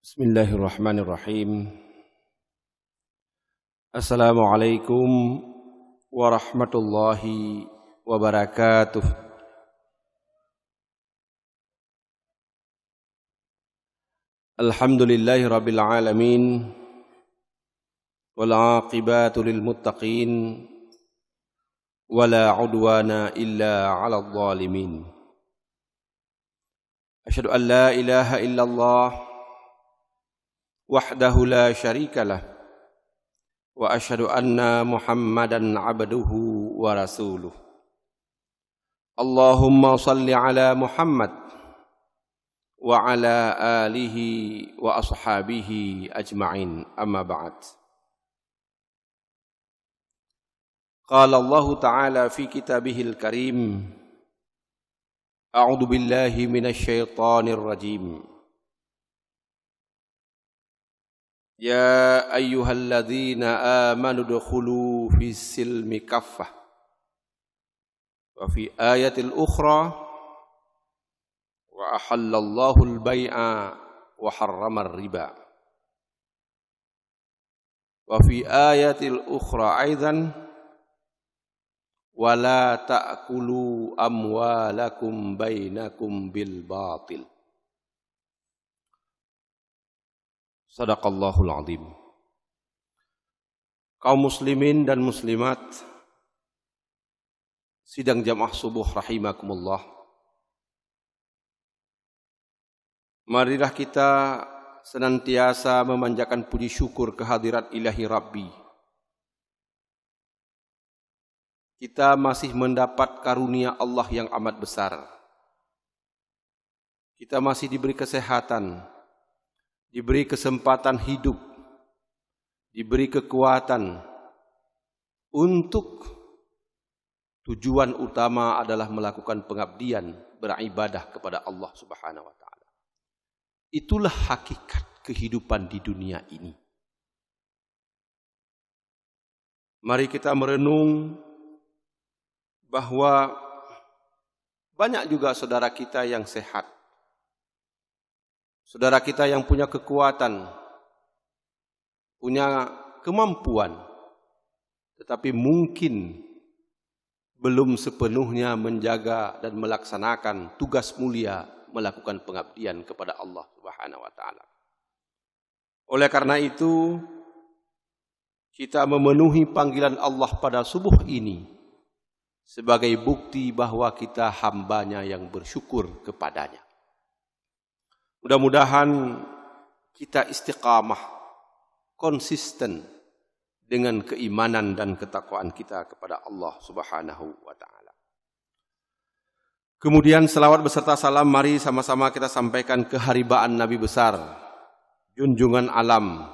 Bismillahirrahmanirrahim. Assalamualaikum warahmatullahi wabarakatuh. Alhamdulillahi rabbil alamin. Wal aqibatu lil muttaqin. Wala udwana illa 'alal zalimin. Asyhadu an la ilaha illallah wahdahu la syarika lah wa asyhadu anna Muhammadan abduhu wa rasuluh. Allahumma salli ala Muhammad wa ala alihi wa ashabihi ajma'in, amma ba'd. Qala Allah ta'ala fi kitabihil karim, a'udzu billahi minasy syaithanir rajim. Ya ayyuhalladzina amanu dukhulu fis silmi kaffah. Wa fi ayatil ukhra wa ahallallahu al-bai'a wa harrama ar-riba. Wa fi ayatil ukhra aidan wa la ta'kulu amwalakum bainakum bil batil. Sadaqallahul azim. Kaum muslimin dan muslimat, sidang jamaah subuh rahimakumullah. Marilah kita senantiasa memanjatkan puji syukur kehadirat Ilahi Rabbi. Kita masih mendapat karunia Allah yang amat besar. Kita masih diberi kesehatan, diberi kesempatan hidup, diberi kekuatan untuk tujuan utama adalah melakukan pengabdian, beribadah kepada Allah Subhanahu wa taala. Itulah hakikat kehidupan di dunia ini. Mari kita merenung bahwa banyak juga saudara kita yang sehat. Saudara kita yang punya kekuatan, punya kemampuan, tetapi mungkin belum sepenuhnya menjaga dan melaksanakan tugas mulia melakukan pengabdian kepada Allah Subhanahu wa taala. Oleh karena itu, kita memenuhi panggilan Allah pada subuh ini sebagai bukti bahwa kita hambanya yang bersyukur kepadanya. Mudah-mudahan kita istiqamah, konsisten dengan keimanan dan ketakwaan kita kepada Allah Subhanahu wa taala. Kemudian selawat beserta salam mari sama-sama kita sampaikan keharibaan Nabi besar, junjungan alam,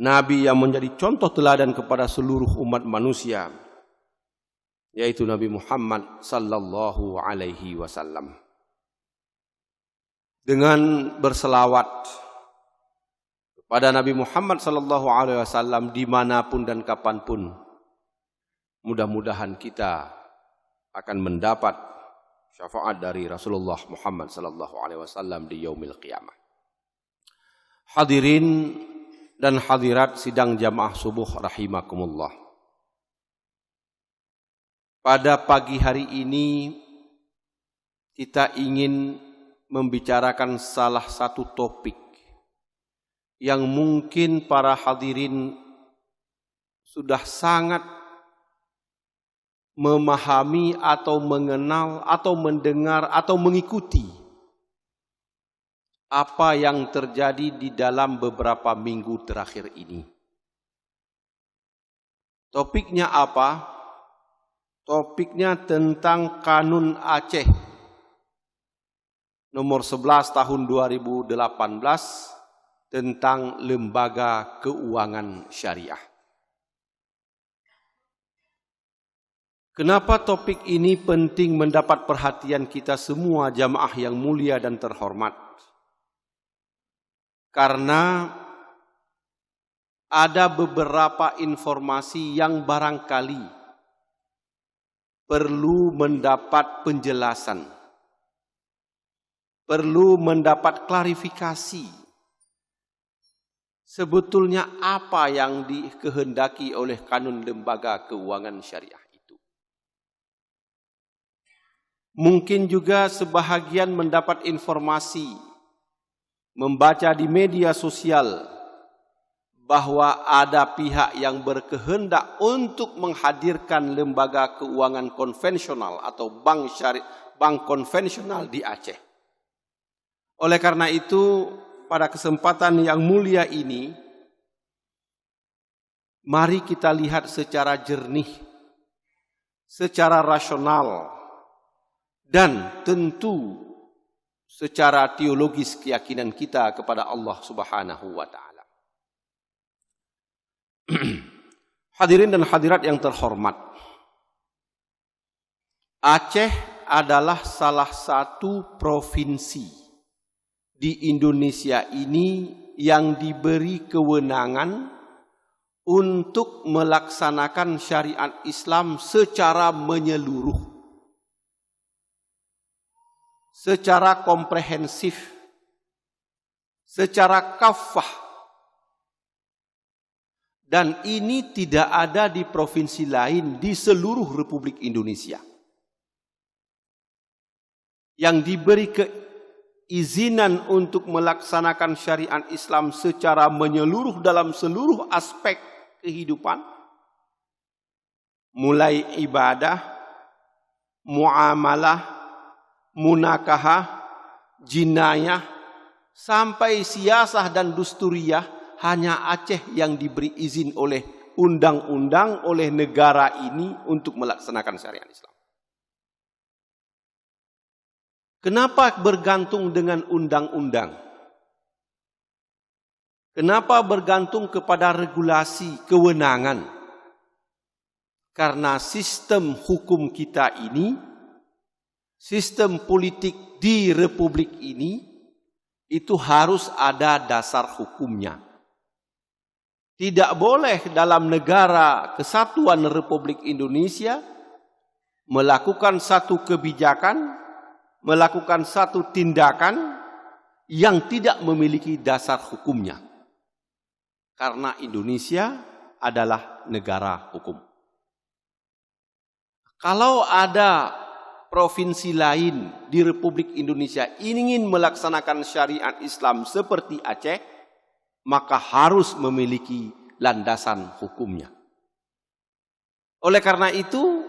Nabi yang menjadi contoh teladan kepada seluruh umat manusia, yaitu Nabi Muhammad sallallahu alaihi wasallam. Dengan berselawat kepada Nabi Muhammad sallallahu alaihi wasallam dimanapun dan kapanpun, mudah-mudahan kita akan mendapat syafaat dari Rasulullah Muhammad sallallahu alaihi wasallam di yaumil qiyamah. Hadirin dan hadirat sidang jamaah subuh rahimakumullah. Pada pagi hari ini kita ingin membicarakan salah satu topik yang mungkin para hadirin sudah sangat memahami atau mengenal atau mendengar atau mengikuti apa yang terjadi di dalam beberapa minggu terakhir ini. Topiknya apa? Topiknya tentang Kanun Aceh nomor 11 tahun 2018 tentang lembaga keuangan syariah. Kenapa topik ini penting mendapat perhatian kita semua jamaah yang mulia dan terhormat? Karena ada beberapa informasi yang barangkali perlu mendapat penjelasan, perlu mendapat klarifikasi sebetulnya apa yang dikehendaki oleh kanun lembaga keuangan syariah itu. Mungkin juga sebahagian mendapat informasi, membaca di media sosial bahwa ada pihak yang berkehendak untuk menghadirkan lembaga keuangan konvensional atau bank konvensional di Aceh. Oleh karena itu, pada kesempatan yang mulia ini, mari kita lihat secara jernih, secara rasional, dan tentu secara teologis keyakinan kita kepada Allah Subhanahu wa Ta'ala. Hadirin dan hadirat yang terhormat, Aceh adalah salah satu provinsi di Indonesia ini yang diberi kewenangan untuk melaksanakan syariat Islam secara menyeluruh, secara komprehensif, secara kafah. Dan ini tidak ada di provinsi lain di seluruh Republik Indonesia. Yang diberi keizinan untuk melaksanakan syariat Islam secara menyeluruh dalam seluruh aspek kehidupan, mulai ibadah, muamalah, munakahah, jinayah, sampai siasah dan dusturiyah, hanya Aceh yang diberi izin oleh undang-undang, oleh negara ini untuk melaksanakan syariat Islam. Kenapa bergantung dengan undang-undang? Kenapa bergantung kepada regulasi kewenangan? Karena sistem hukum kita ini, sistem politik di Republik ini, itu harus ada dasar hukumnya. Tidak boleh dalam negara kesatuan Republik Indonesia melakukan satu kebijakan, melakukan satu tindakan yang tidak memiliki dasar hukumnya. Karena Indonesia adalah negara hukum. Kalau ada provinsi lain di Republik Indonesia ingin melaksanakan syariat Islam seperti Aceh, maka harus memiliki landasan hukumnya. Oleh karena itu,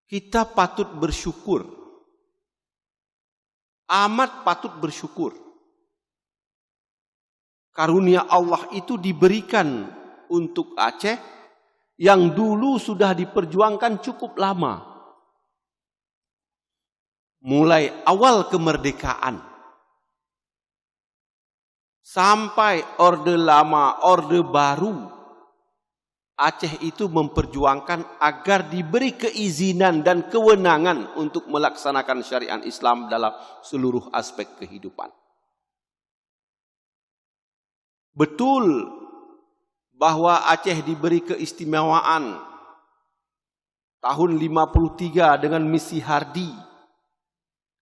kita patut bersyukur, amat patut bersyukur. Karunia Allah itu diberikan untuk Aceh yang dulu sudah diperjuangkan cukup lama. Mulai awal kemerdekaan sampai Orde Lama, Orde Baru, Aceh itu memperjuangkan agar diberi keizinan dan kewenangan untuk melaksanakan syariat Islam dalam seluruh aspek kehidupan. Betul bahwa Aceh diberi keistimewaan tahun 53 dengan misi Hardi,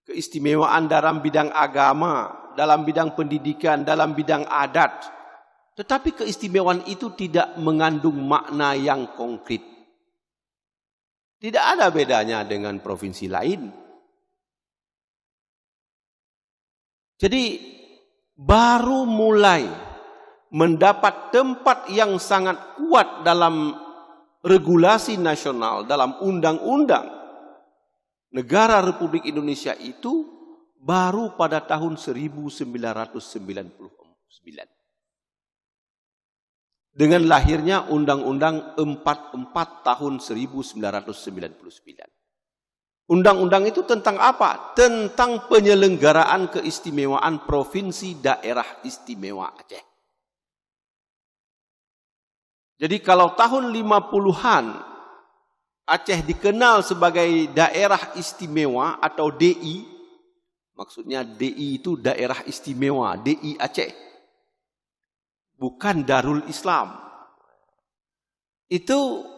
keistimewaan dalam bidang agama, dalam bidang pendidikan, dalam bidang adat. Tetapi keistimewaan itu tidak mengandung makna yang konkret. Tidak ada bedanya dengan provinsi lain. Jadi baru mulai mendapat tempat yang sangat kuat dalam regulasi nasional, dalam undang-undang negara Republik Indonesia itu baru pada tahun 1999. Dengan lahirnya Undang-Undang 44 tahun 1999. Undang-undang itu tentang apa? Tentang penyelenggaraan keistimewaan Provinsi Daerah Istimewa Aceh. Jadi kalau tahun 50-an Aceh dikenal sebagai daerah istimewa atau DI, maksudnya DI itu daerah istimewa, DI Aceh. Bukan Darul Islam. Itu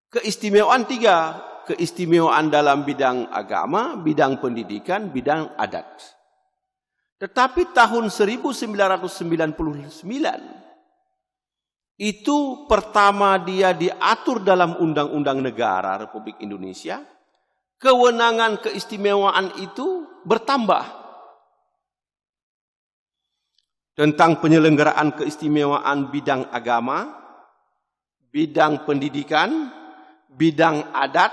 keistimewaan tiga. Keistimewaan dalam bidang agama, bidang pendidikan, bidang adat. Tetapi tahun 1999 itu pertama dia diatur dalam Undang-Undang Negara Republik Indonesia, kewenangan keistimewaan itu bertambah. Tentang penyelenggaraan keistimewaan bidang agama, bidang pendidikan, bidang adat,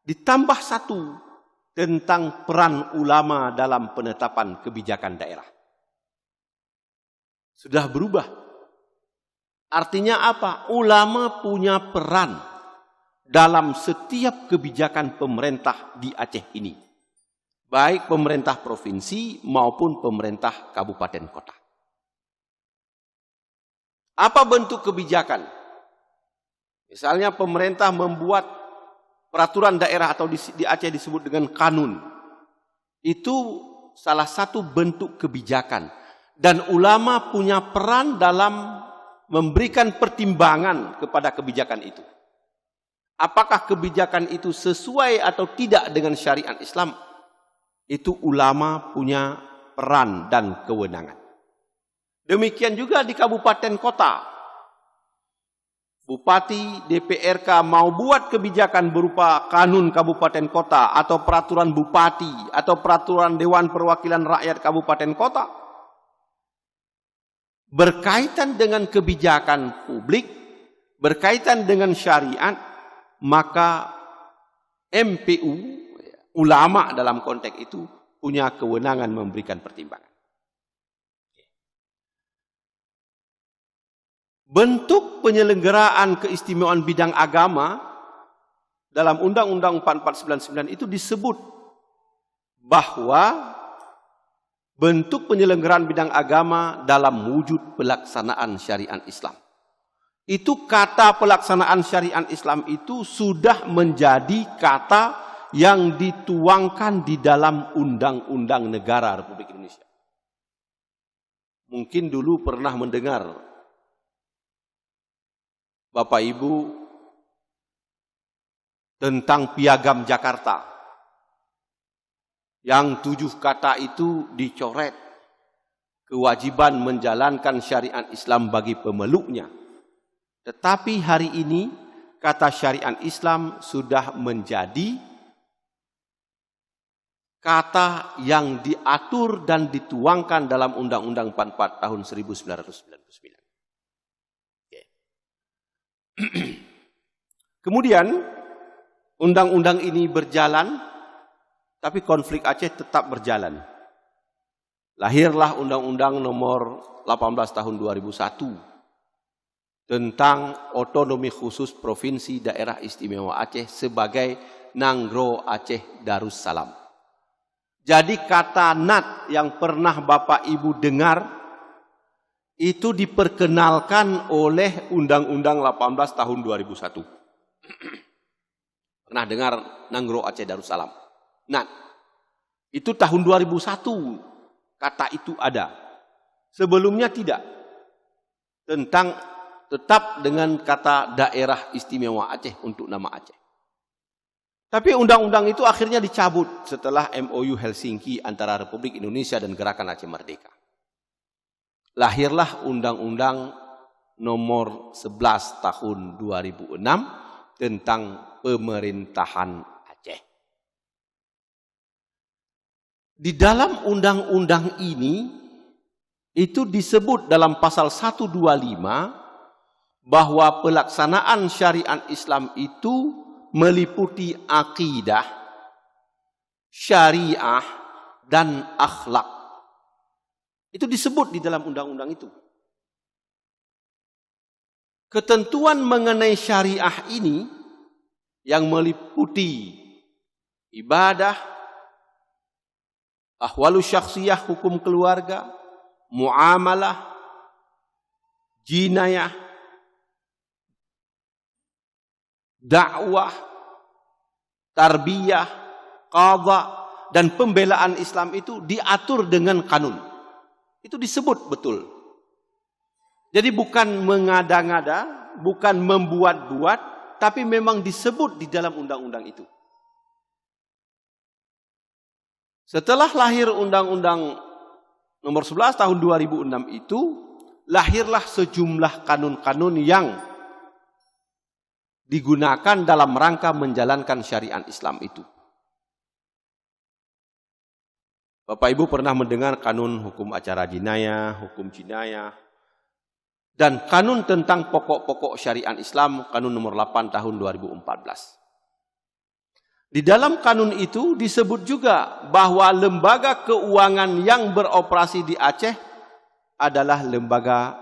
ditambah satu tentang peran ulama dalam penetapan kebijakan daerah. Sudah berubah. Artinya apa? Ulama punya peran dalam setiap kebijakan pemerintah di Aceh ini. Baik pemerintah provinsi maupun pemerintah kabupaten kota. Apa bentuk kebijakan? Misalnya pemerintah membuat peraturan daerah atau di Aceh disebut dengan kanun. Itu salah satu bentuk kebijakan. Dan ulama punya peran dalam memberikan pertimbangan kepada kebijakan itu. Apakah kebijakan itu sesuai atau tidak dengan syariat Islam? Itu ulama punya peran dan kewenangan. Demikian juga di kabupaten kota. Bupati, DPRK mau buat kebijakan berupa kanun kabupaten kota atau peraturan bupati atau peraturan Dewan Perwakilan Rakyat Kabupaten Kota. Berkaitan dengan kebijakan publik, berkaitan dengan syariat, maka MPU, ulama dalam konteks itu, punya kewenangan memberikan pertimbangan. Bentuk penyelenggaraan keistimewaan bidang agama dalam Undang-Undang 4499 itu disebut bahwa bentuk penyelenggaraan bidang agama dalam wujud pelaksanaan syariat Islam. Itu kata pelaksanaan syariat Islam itu sudah menjadi kata yang dituangkan di dalam Undang-Undang Negara Republik Indonesia. Mungkin dulu pernah mendengar Bapak Ibu tentang Piagam Jakarta yang 7 kata itu dicoret, kewajiban menjalankan syariat Islam bagi pemeluknya. Tetapi hari ini kata syariat Islam sudah menjadi kata yang diatur dan dituangkan dalam Undang-Undang 44 tahun 1999. Kemudian undang-undang ini berjalan, tapi konflik Aceh tetap berjalan. Lahirlah Undang-Undang nomor 18 tahun 2001 tentang otonomi khusus Provinsi Daerah Istimewa Aceh sebagai Nanggro Aceh Darussalam. Jadi kata NAT yang pernah Bapak Ibu dengar itu diperkenalkan oleh Undang-Undang 18 tahun 2001. Pernah dengar Nanggro Aceh Darussalam? Nah, itu tahun 2001 kata itu ada. Sebelumnya tidak. Tetap dengan kata daerah istimewa Aceh untuk nama Aceh. Tapi undang-undang itu akhirnya dicabut setelah MOU Helsinki antara Republik Indonesia dan Gerakan Aceh Merdeka. Lahirlah Undang-Undang nomor 11 tahun 2006 tentang pemerintahan Aceh. Di dalam undang-undang ini itu disebut dalam pasal 125 bahwa pelaksanaan syariat Islam itu meliputi akidah, syariah, dan akhlak. Itu disebut di dalam undang-undang itu. Ketentuan mengenai syariah ini yang meliputi ibadah, ahwalus syakhsiyah, hukum keluarga, muamalah, jinayah, dakwah, tarbiyah, qadha, dan pembelaan Islam itu diatur dengan kanun. Itu disebut betul. Jadi bukan mengada-ngada, bukan membuat-buat, tapi memang disebut di dalam undang-undang itu. Setelah lahir Undang-Undang nomor 11 tahun 2006 itu lahirlah sejumlah kanun-kanun yang digunakan dalam rangka menjalankan syariat Islam itu. Bapak Ibu pernah mendengar kanun hukum acara jinayah, hukum jinayah, dan kanun tentang pokok-pokok syariat Islam, kanun nomor 8 tahun 2014. Di dalam kanun itu disebut juga bahwa lembaga keuangan yang beroperasi di Aceh adalah lembaga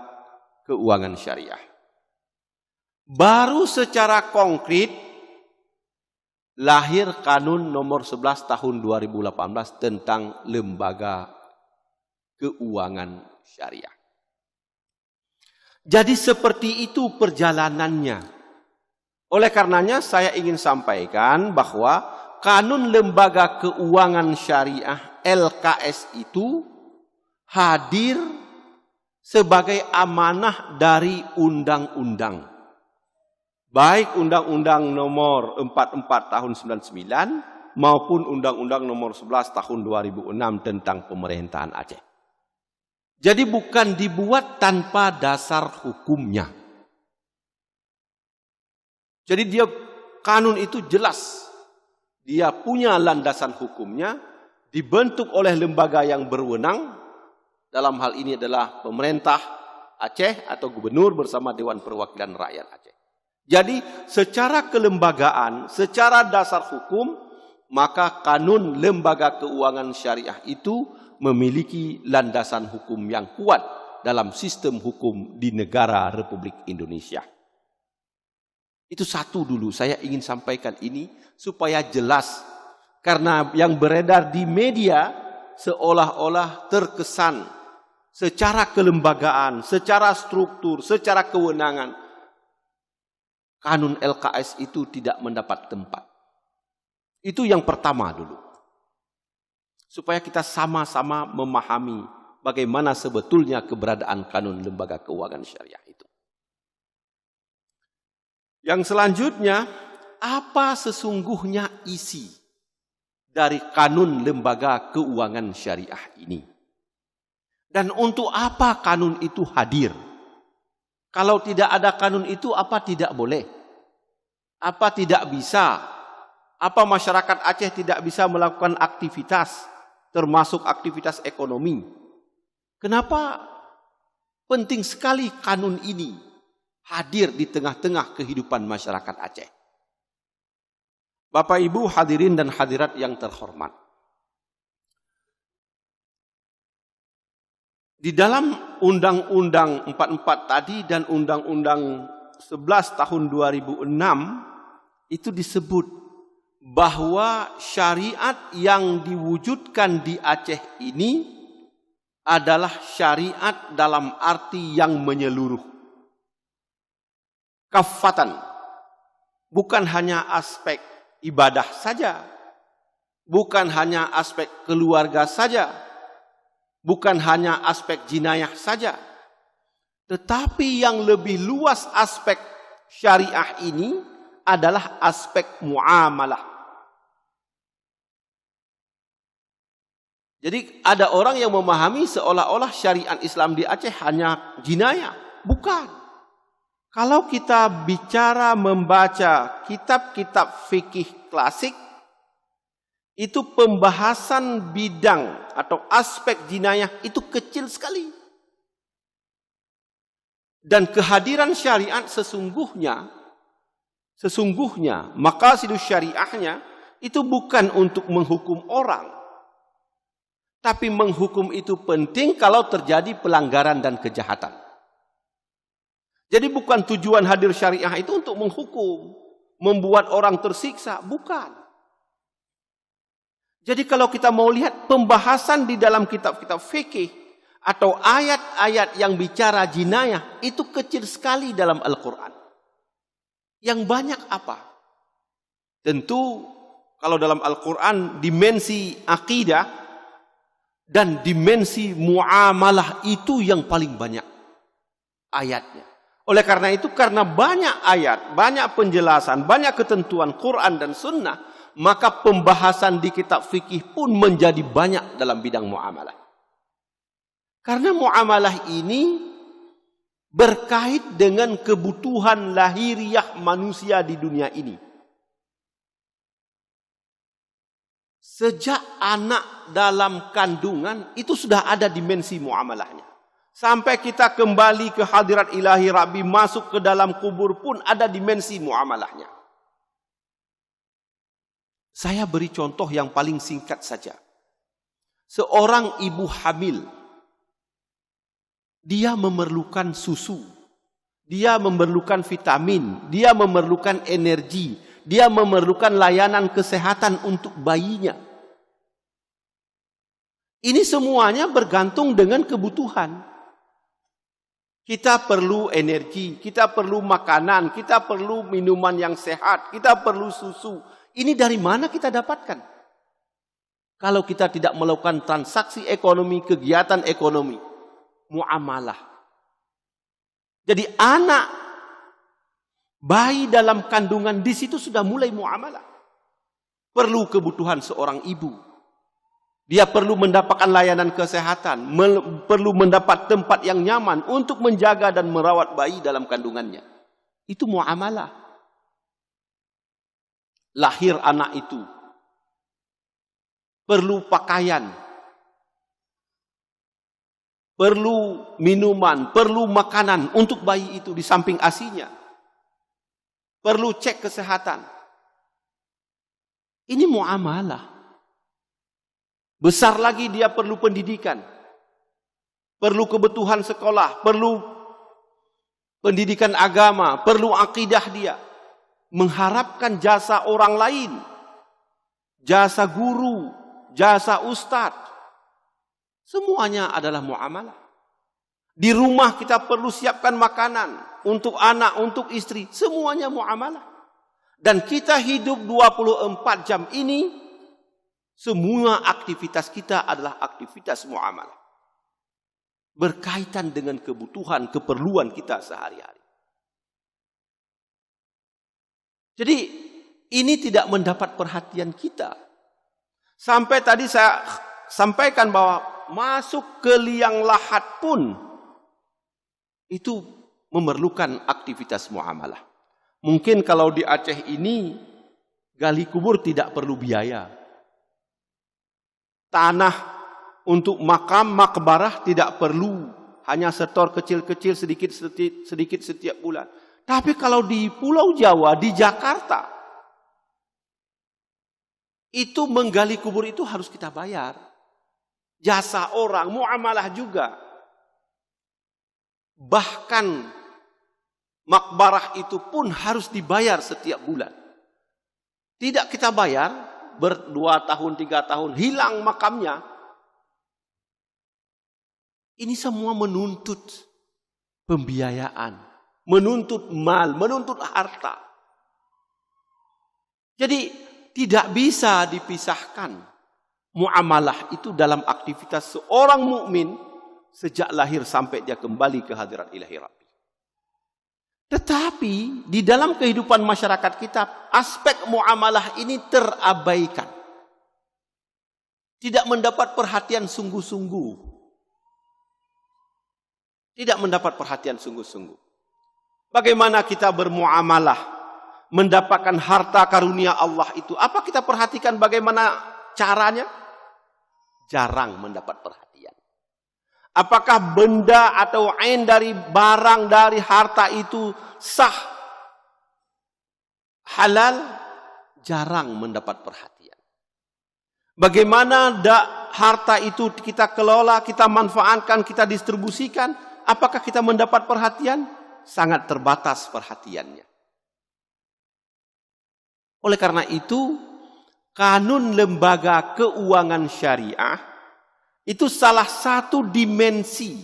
keuangan syariah. Baru secara konkret lahir kanun nomor 11 tahun 2018 tentang lembaga keuangan syariah. Jadi seperti itu perjalanannya. Oleh karenanya saya ingin sampaikan bahwa kanun lembaga keuangan syariah LKS itu hadir sebagai amanah dari undang-undang. Baik Undang-Undang nomor 44 tahun 99 maupun Undang-Undang nomor 11 tahun 2006 tentang pemerintahan Aceh. Jadi bukan dibuat tanpa dasar hukumnya. Jadi dia kanun itu jelas. Dia punya landasan hukumnya, dibentuk oleh lembaga yang berwenang. Dalam hal ini adalah pemerintah Aceh atau gubernur bersama Dewan Perwakilan Rakyat Aceh. Jadi secara kelembagaan, secara dasar hukum, maka kanun lembaga keuangan syariah itu memiliki landasan hukum yang kuat dalam sistem hukum di negara Republik Indonesia. Itu satu dulu saya ingin sampaikan ini supaya jelas. Karena yang beredar di media seolah-olah terkesan secara kelembagaan, secara struktur, secara kewenangan. Kanun LKS itu tidak mendapat tempat. Itu yang pertama dulu. Supaya kita sama-sama memahami bagaimana sebetulnya keberadaan kanun lembaga keuangan syariah itu. Yang selanjutnya, apa sesungguhnya isi dari kanun lembaga keuangan syariah ini? Dan untuk apa kanun itu hadir? Kalau tidak ada kanun itu, apa tidak boleh? Apa tidak bisa? Apa masyarakat Aceh tidak bisa melakukan aktivitas, termasuk aktivitas ekonomi? Kenapa penting sekali kanun ini hadir di tengah-tengah kehidupan masyarakat Aceh? Bapak Ibu hadirin dan hadirat yang terhormat. Di dalam Undang-Undang 44 tadi dan Undang-Undang 11 tahun 2006 itu disebut bahwa syariat yang diwujudkan di Aceh ini adalah syariat dalam arti yang menyeluruh. Kafatan, bukan hanya aspek ibadah saja, bukan hanya aspek keluarga saja, bukan hanya aspek jinayah saja, tetapi yang lebih luas aspek syariah ini adalah aspek muamalah. Jadi ada orang yang memahami seolah-olah syariat Islam di Aceh hanya jinayah, bukan. Kalau kita bicara membaca kitab-kitab fikih klasik, itu pembahasan bidang atau aspek jinayah itu kecil sekali. Dan kehadiran syariat sesungguhnya maqasidus syariahnya itu bukan untuk menghukum orang. Tapi menghukum itu penting kalau terjadi pelanggaran dan kejahatan. Jadi bukan tujuan hadir syariah itu untuk menghukum, membuat orang tersiksa, bukan. Jadi kalau kita mau lihat pembahasan di dalam kitab-kitab fikih atau ayat-ayat yang bicara jinayah itu kecil sekali dalam Al-Quran. Yang banyak apa? Tentu kalau dalam Al-Quran dimensi akidah dan dimensi muamalah itu yang paling banyak ayatnya. Oleh karena itu, karena banyak ayat, banyak penjelasan, banyak ketentuan Quran dan Sunnah, maka pembahasan di kitab fikih pun menjadi banyak dalam bidang muamalah. Karena muamalah ini berkait dengan kebutuhan lahiriah manusia di dunia ini. Sejak anak dalam kandungan itu sudah ada dimensi muamalahnya. Sampai kita kembali ke hadirat ilahi Rabbi, masuk ke dalam kubur pun ada dimensi muamalahnya. Saya beri contoh yang paling singkat saja. Seorang ibu hamil, dia memerlukan susu, dia memerlukan vitamin, dia memerlukan energi, dia memerlukan layanan kesehatan untuk bayinya. Ini semuanya bergantung dengan kebutuhan. Kita perlu energi, kita perlu makanan, kita perlu minuman yang sehat, kita perlu susu. Ini dari mana kita dapatkan? Kalau kita tidak melakukan transaksi ekonomi, kegiatan ekonomi, muamalah. Jadi anak, bayi dalam kandungan di situ sudah mulai muamalah. Perlu kebutuhan seorang ibu. Dia perlu mendapatkan layanan kesehatan, perlu mendapat tempat yang nyaman untuk menjaga dan merawat bayi dalam kandungannya. Itu muamalah. Lahir anak itu perlu pakaian, perlu minuman, perlu makanan untuk bayi itu di samping ASI-nya. Perlu cek kesehatan. Ini muamalah. Besar lagi dia perlu pendidikan. Perlu kebutuhan sekolah, perlu pendidikan agama, perlu akidah dia. Mengharapkan jasa orang lain. Jasa guru, jasa ustadz. Semuanya adalah muamalah. Di rumah kita perlu siapkan makanan untuk anak, untuk istri. Semuanya muamalah. Dan kita hidup 24 jam ini, semua aktivitas kita adalah aktivitas muamalah. Berkaitan dengan kebutuhan, keperluan kita sehari-hari. Jadi ini tidak mendapat perhatian kita. Sampai tadi saya sampaikan bahwa masuk ke liang lahat pun itu memerlukan aktivitas muamalah. Mungkin kalau di Aceh ini gali kubur tidak perlu biaya. Tanah untuk makam makbarah tidak perlu, hanya setor kecil-kecil sedikit setiap bulan. Tapi kalau di Pulau Jawa, di Jakarta, itu menggali kubur itu harus kita bayar. Jasa orang, muamalah juga. Bahkan makbarah itu pun harus dibayar setiap bulan. Tidak kita bayar, 2 tahun, 3 tahun, hilang makamnya. Ini semua menuntut pembiayaan. Menuntut mal, menuntut harta. Jadi tidak bisa dipisahkan muamalah itu dalam aktivitas seorang mukmin sejak lahir sampai dia kembali ke hadirat ilahi Rabbi. Tetapi di dalam kehidupan masyarakat kita aspek muamalah ini terabaikan. Tidak mendapat perhatian sungguh-sungguh. Tidak mendapat perhatian sungguh-sungguh. Bagaimana kita bermuamalah, mendapatkan harta karunia Allah itu? Apa kita perhatikan bagaimana caranya? Jarang mendapat perhatian. Apakah benda atau ain dari barang dari harta itu sah, halal? Jarang mendapat perhatian. Bagaimana harta itu kita kelola, kita manfaatkan, kita distribusikan? Apakah kita mendapat perhatian? Sangat terbatas perhatiannya. Oleh karena itu, kanun lembaga keuangan syariah itu salah satu dimensi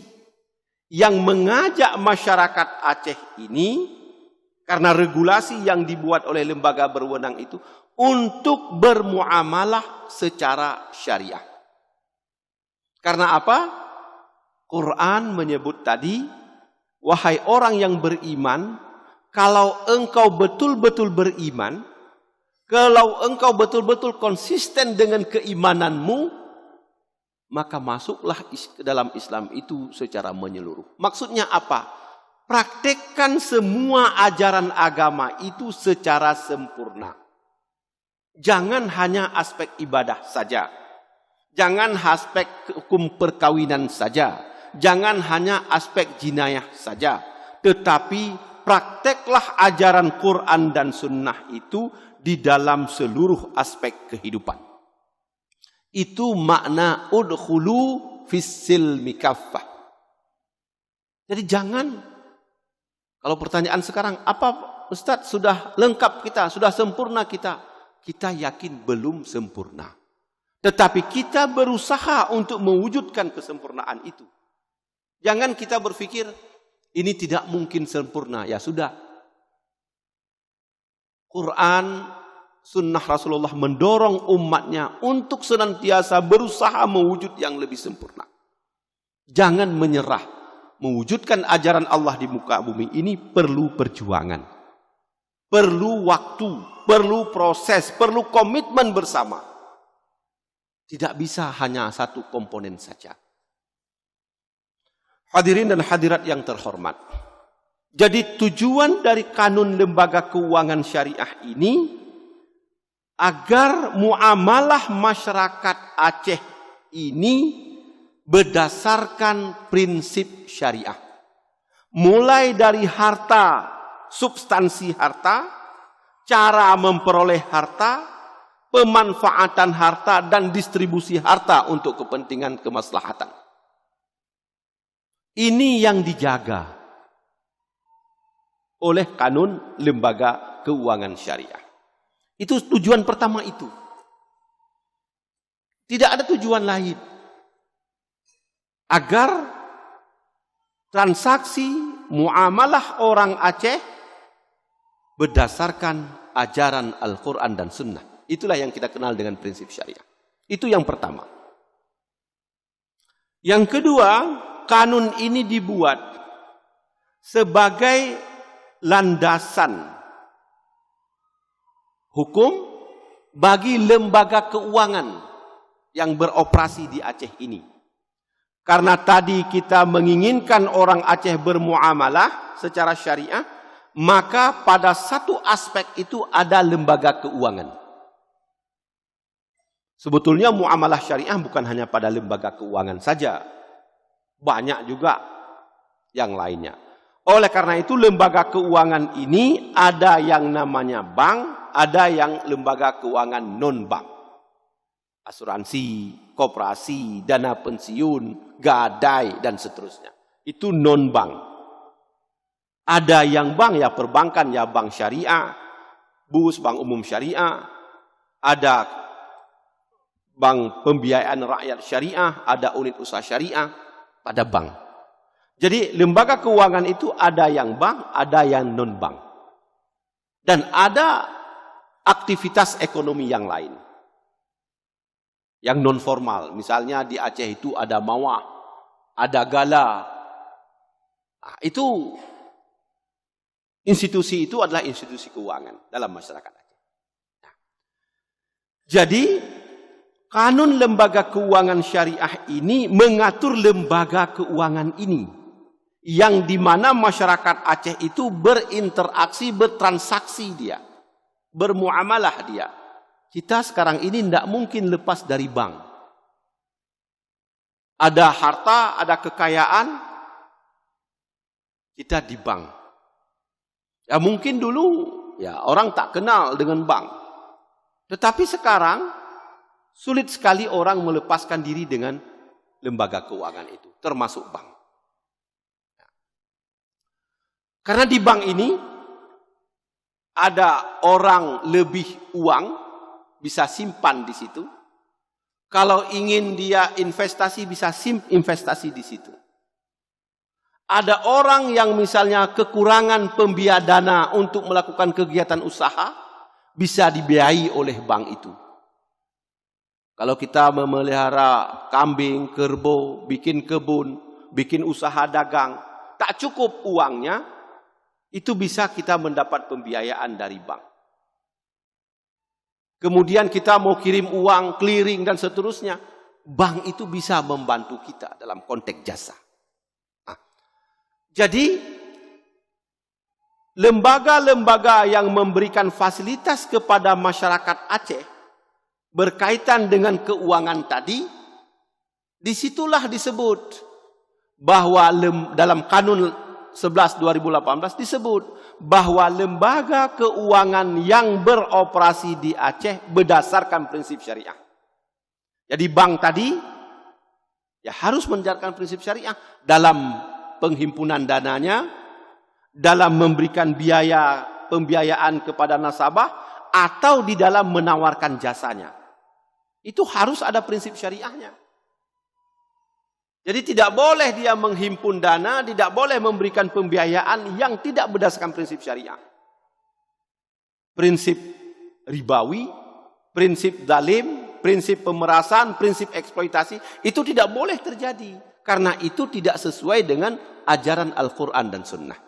yang mengajak masyarakat Aceh ini, karena regulasi yang dibuat oleh lembaga berwenang itu, untuk bermuamalah secara syariah. Karena apa? Quran menyebut tadi, wahai orang yang beriman, kalau engkau betul-betul beriman, kalau engkau betul-betul konsisten dengan keimananmu, maka masuklah ke dalam Islam itu secara menyeluruh. Maksudnya apa? Praktekkan semua ajaran agama itu secara sempurna. Jangan hanya aspek ibadah saja. Jangan aspek hukum perkawinan saja. Jangan hanya aspek jinayah saja. Tetapi prakteklah ajaran Quran dan Sunnah itu di dalam seluruh aspek kehidupan. Itu makna udkhulu fis-silmi kaffah. Jadi jangan, kalau pertanyaan sekarang, apa Ustaz sudah lengkap kita, sudah sempurna kita? Kita yakin belum sempurna. Tetapi kita berusaha untuk mewujudkan kesempurnaan itu. Jangan kita berpikir, ini tidak mungkin sempurna. Ya sudah. Quran, Sunnah Rasulullah mendorong umatnya untuk senantiasa berusaha mewujud yang lebih sempurna. Jangan menyerah. Mewujudkan ajaran Allah di muka bumi ini perlu perjuangan. Perlu waktu, perlu proses, perlu komitmen bersama. Tidak bisa hanya satu komponen saja. Hadirin dan hadirat yang terhormat. Jadi tujuan dari kanun lembaga keuangan syariah ini agar muamalah masyarakat Aceh ini berdasarkan prinsip syariah. Mulai dari harta, substansi harta, cara memperoleh harta, pemanfaatan harta, dan distribusi harta untuk kepentingan kemaslahatan. Ini yang dijaga oleh kanun lembaga keuangan syariah. Itu tujuan pertama itu. Tidak ada tujuan lain. Agar transaksi muamalah orang Aceh berdasarkan ajaran Al-Quran dan Sunnah. Itulah yang kita kenal dengan prinsip syariah. Itu yang pertama. Yang kedua, kanun ini dibuat sebagai landasan hukum bagi lembaga keuangan yang beroperasi di Aceh ini. Karena tadi kita menginginkan orang Aceh bermuamalah secara syariah, maka pada satu aspek itu ada lembaga keuangan. Sebetulnya muamalah syariah bukan hanya pada lembaga keuangan saja. Banyak juga yang lainnya. Oleh karena itu lembaga keuangan ini ada yang namanya bank, ada yang lembaga keuangan non-bank. Asuransi, koperasi, dana pensiun, gadai, dan seterusnya. Itu non-bank. Ada yang bank, ya perbankan, ya bank syariah, BUS, bank umum syariah, ada bank pembiayaan rakyat syariah, ada unit usaha syariah, pada bank. Jadi lembaga keuangan itu ada yang bank, ada yang non-bank. Dan ada aktivitas ekonomi yang lain. Yang non formal, misalnya di Aceh itu ada mawah, ada gala. Nah, itu institusi itu adalah institusi keuangan dalam masyarakat Aceh. Nah, jadi kanun lembaga keuangan syariah ini mengatur lembaga keuangan ini, yang dimana masyarakat Aceh itu berinteraksi, bertransaksi dia, bermuamalah dia. Kita sekarang ini tidak mungkin lepas dari bank. Ada harta, ada kekayaan, kita di bank. Ya mungkin dulu ya orang tak kenal dengan bank. Tetapi sekarang sulit sekali orang melepaskan diri dengan lembaga keuangan itu, termasuk bank. Karena di bank ini ada orang lebih uang, bisa simpan di situ. Kalau ingin dia investasi, bisa investasi di situ. Ada orang yang misalnya kekurangan pembiayaan dana untuk melakukan kegiatan usaha, bisa dibiayai oleh bank itu. Kalau kita memelihara kambing, kerbau, bikin kebun, bikin usaha dagang, tak cukup uangnya, itu bisa kita mendapat pembiayaan dari bank. Kemudian kita mau kirim uang, clearing dan seterusnya, bank itu bisa membantu kita dalam konteks jasa. Nah, jadi lembaga-lembaga yang memberikan fasilitas kepada masyarakat Aceh berkaitan dengan keuangan tadi, disitulah disebut bahwa dalam Kanun 11 2018 disebut bahwa lembaga keuangan yang beroperasi di Aceh berdasarkan prinsip syariah. Jadi bank tadi ya harus menjalankan prinsip syariah dalam penghimpunan dananya, dalam memberikan pembiayaan kepada nasabah, atau di dalam menawarkan jasanya. Itu harus ada prinsip syariahnya. Jadi tidak boleh dia menghimpun dana, tidak boleh memberikan pembiayaan yang tidak berdasarkan prinsip syariah. Prinsip ribawi, prinsip zalim, prinsip pemerasan, prinsip eksploitasi, itu tidak boleh terjadi. Karena itu tidak sesuai dengan ajaran Al-Quran dan Sunnah.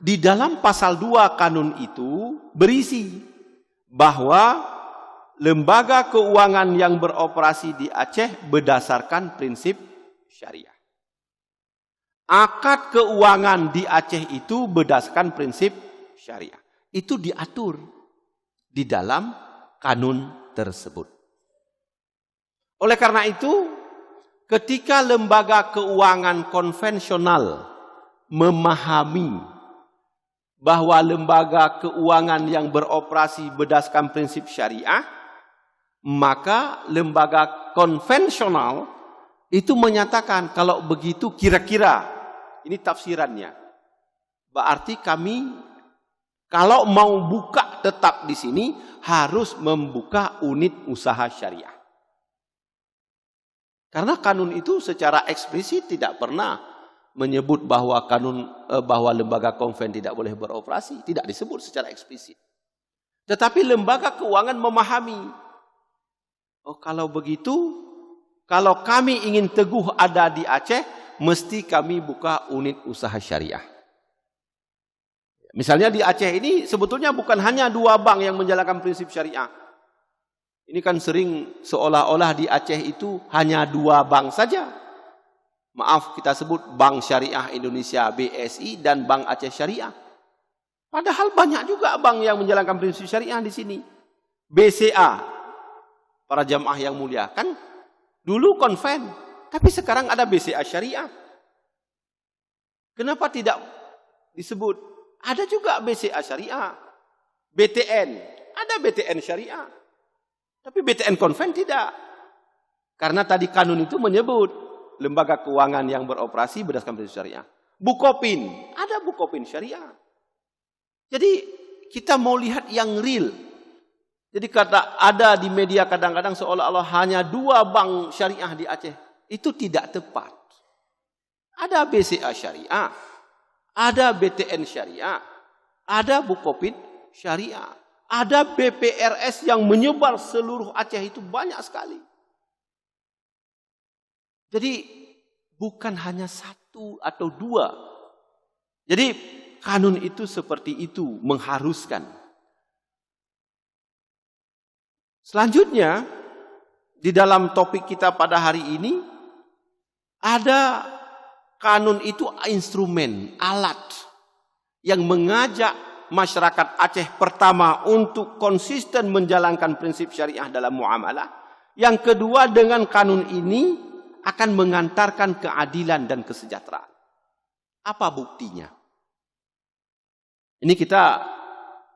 Di dalam pasal 2 kanun itu berisi bahwa lembaga keuangan yang beroperasi di Aceh berdasarkan prinsip syariah. Akad keuangan di Aceh itu berdasarkan prinsip syariah. Itu diatur di dalam kanun tersebut. Oleh karena itu, ketika lembaga keuangan konvensional memahami bahwa lembaga keuangan yang beroperasi berdasarkan prinsip syariah, maka lembaga konvensional itu menyatakan kalau begitu kira-kira, ini tafsirannya, berarti kami kalau mau buka tetap di sini harus membuka unit usaha syariah. Karena kanun itu secara eksplisit tidak pernah menyebut bahwa bahwa lembaga konven tidak boleh beroperasi, tidak disebut secara eksplisit. Tetapi lembaga keuangan memahami, oh kalau begitu, kalau kami ingin teguh ada di Aceh, mesti kami buka unit usaha syariah. Misalnya di Aceh ini sebetulnya bukan hanya 2 bank yang menjalankan prinsip syariah. Ini kan sering seolah-olah di Aceh itu hanya 2 bank saja. Maaf, kita sebut Bank Syariah Indonesia BSI dan Bank Aceh Syariah. Padahal banyak juga bank yang menjalankan prinsip syariah di sini. BCA, para jamaah yang mulia, kan dulu konven, tapi sekarang ada BCA Syariah. Kenapa tidak disebut? Ada juga BCA Syariah, BTN, ada BTN Syariah. Tapi BTN konven tidak. Karena tadi kanun itu menyebut lembaga keuangan yang beroperasi berdasarkan prinsip syariah. Bukopin, ada Bukopin Syariah. Jadi kita mau lihat yang real. Jadi kata ada di media kadang-kadang seolah-olah hanya 2 bank syariah di Aceh. Itu tidak tepat. Ada BCA Syariah, ada BTN Syariah, ada Bukopin Syariah, ada BPRS yang menyebar seluruh Aceh, itu banyak sekali. Jadi bukan hanya 1 atau 2. Jadi kanun itu seperti itu, mengharuskan. Selanjutnya, di dalam topik kita pada hari ini, ada kanun itu instrumen, alat yang mengajak masyarakat Aceh pertama untuk konsisten menjalankan prinsip syariah dalam muamalah. Yang kedua, dengan kanun ini akan mengantarkan keadilan dan kesejahteraan. Apa buktinya? Ini kita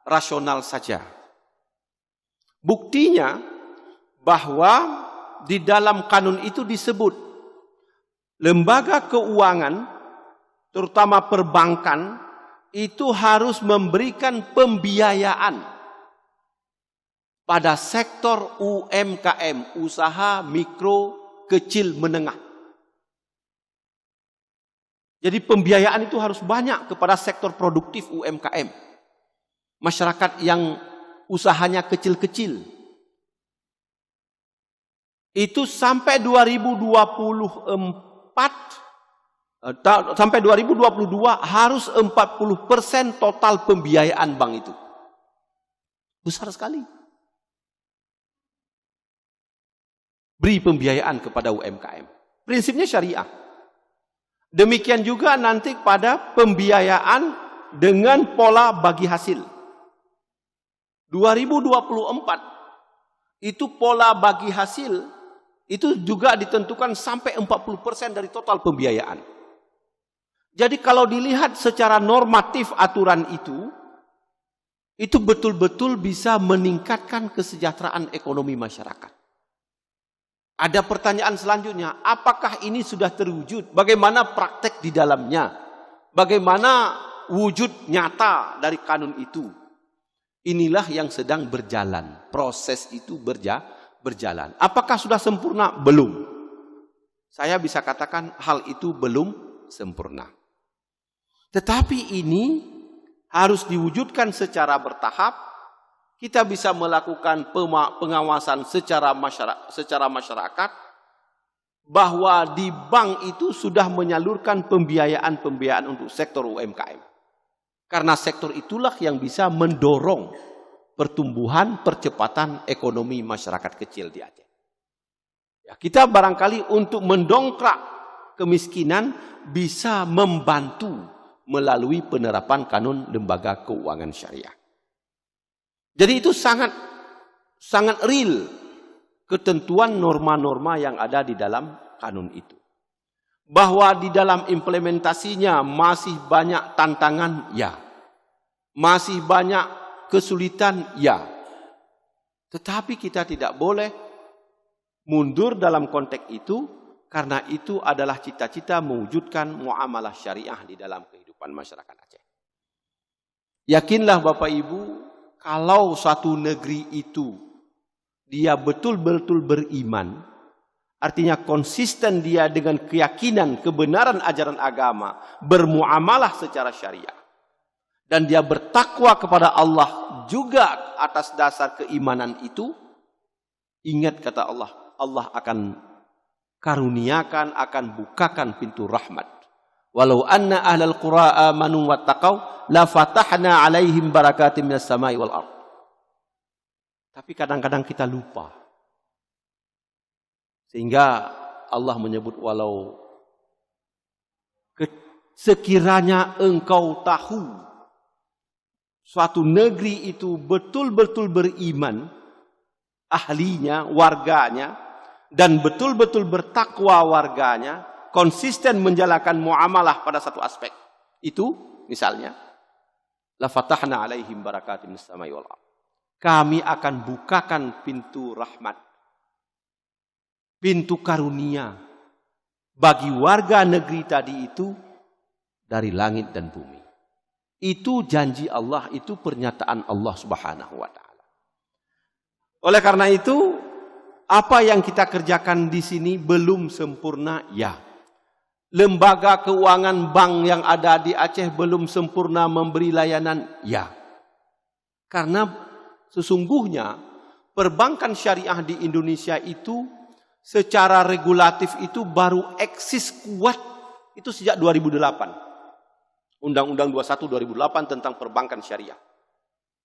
rasional saja. Buktinya bahwa di dalam kanun itu disebut lembaga keuangan, terutama perbankan, itu harus memberikan pembiayaan pada sektor UMKM, usaha mikro kecil menengah. Jadi pembiayaan itu harus banyak kepada sektor produktif UMKM. Masyarakat yang usahanya kecil-kecil. Itu sampai 2024, sampai 2022 harus 40% total pembiayaan bank itu. Besar sekali. beri pembiayaan kepada UMKM. Prinsipnya syariah. Demikian juga nanti pada pembiayaan dengan pola bagi hasil. 2024 itu pola bagi hasil itu juga ditentukan sampai 40% dari total pembiayaan. Jadi kalau dilihat secara normatif aturan itu betul-betul bisa meningkatkan kesejahteraan ekonomi masyarakat. Ada pertanyaan selanjutnya, apakah ini sudah terwujud? Bagaimana praktek di dalamnya? Bagaimana wujud nyata dari kanun itu? Inilah yang sedang berjalan. Proses itu berjalan. Apakah sudah sempurna? Belum. Saya bisa katakan hal itu belum sempurna. Tetapi ini harus diwujudkan secara bertahap. Kita bisa melakukan pengawasan secara masyarakat bahwa di bank itu sudah menyalurkan pembiayaan untuk sektor UMKM. Karena sektor itulah yang bisa mendorong pertumbuhan, percepatan ekonomi masyarakat kecil di Aceh. Ya, kita barangkali untuk mendongkrak kemiskinan bisa membantu melalui penerapan kanun lembaga keuangan syariah. Jadi itu sangat real ketentuan norma-norma yang ada di dalam kanun itu. Bahwa di dalam implementasinya masih banyak tantangan, ya. Masih banyak kesulitan, ya. Tetapi kita tidak boleh mundur dalam konteks itu, karena itu adalah cita-cita mewujudkan muamalah syariah di dalam kehidupan masyarakat Aceh. Yakinlah Bapak Ibu, kalau suatu negeri itu dia betul-betul beriman, artinya konsisten dia dengan keyakinan kebenaran ajaran agama, bermuamalah secara syariah, dan dia bertakwa kepada Allah juga atas dasar keimanan itu, ingat kata Allah, Allah akan karuniakan, akan bukakan pintu rahmat. Walau anna ahlal qura amanu wattaqau la fatahna alaihim barakatim minas samai wal ardh. Tapi kadang-kadang kita lupa. Sehingga Allah menyebut walau sekiranya engkau tahu suatu negeri itu betul-betul beriman, ahlinya, warganya, dan betul-betul bertakwa warganya, konsisten menjalankan muamalah pada satu aspek. Itu misalnya, la fatahna alaihim barakatim minas samai wal ardh. Kami akan bukakan pintu rahmat, pintu karunia bagi warga negeri tadi itu dari langit dan bumi. Itu janji Allah, itu pernyataan Allah Subhanahu wa taala. Oleh karena itu, apa yang kita kerjakan di sini belum sempurna, ya. Lembaga keuangan bank yang ada di Aceh belum sempurna memberi layanan, ya. Karena sesungguhnya perbankan syariah di Indonesia itu secara regulatif itu baru eksis kuat itu sejak 2008. Undang-Undang 21 2008 tentang perbankan syariah.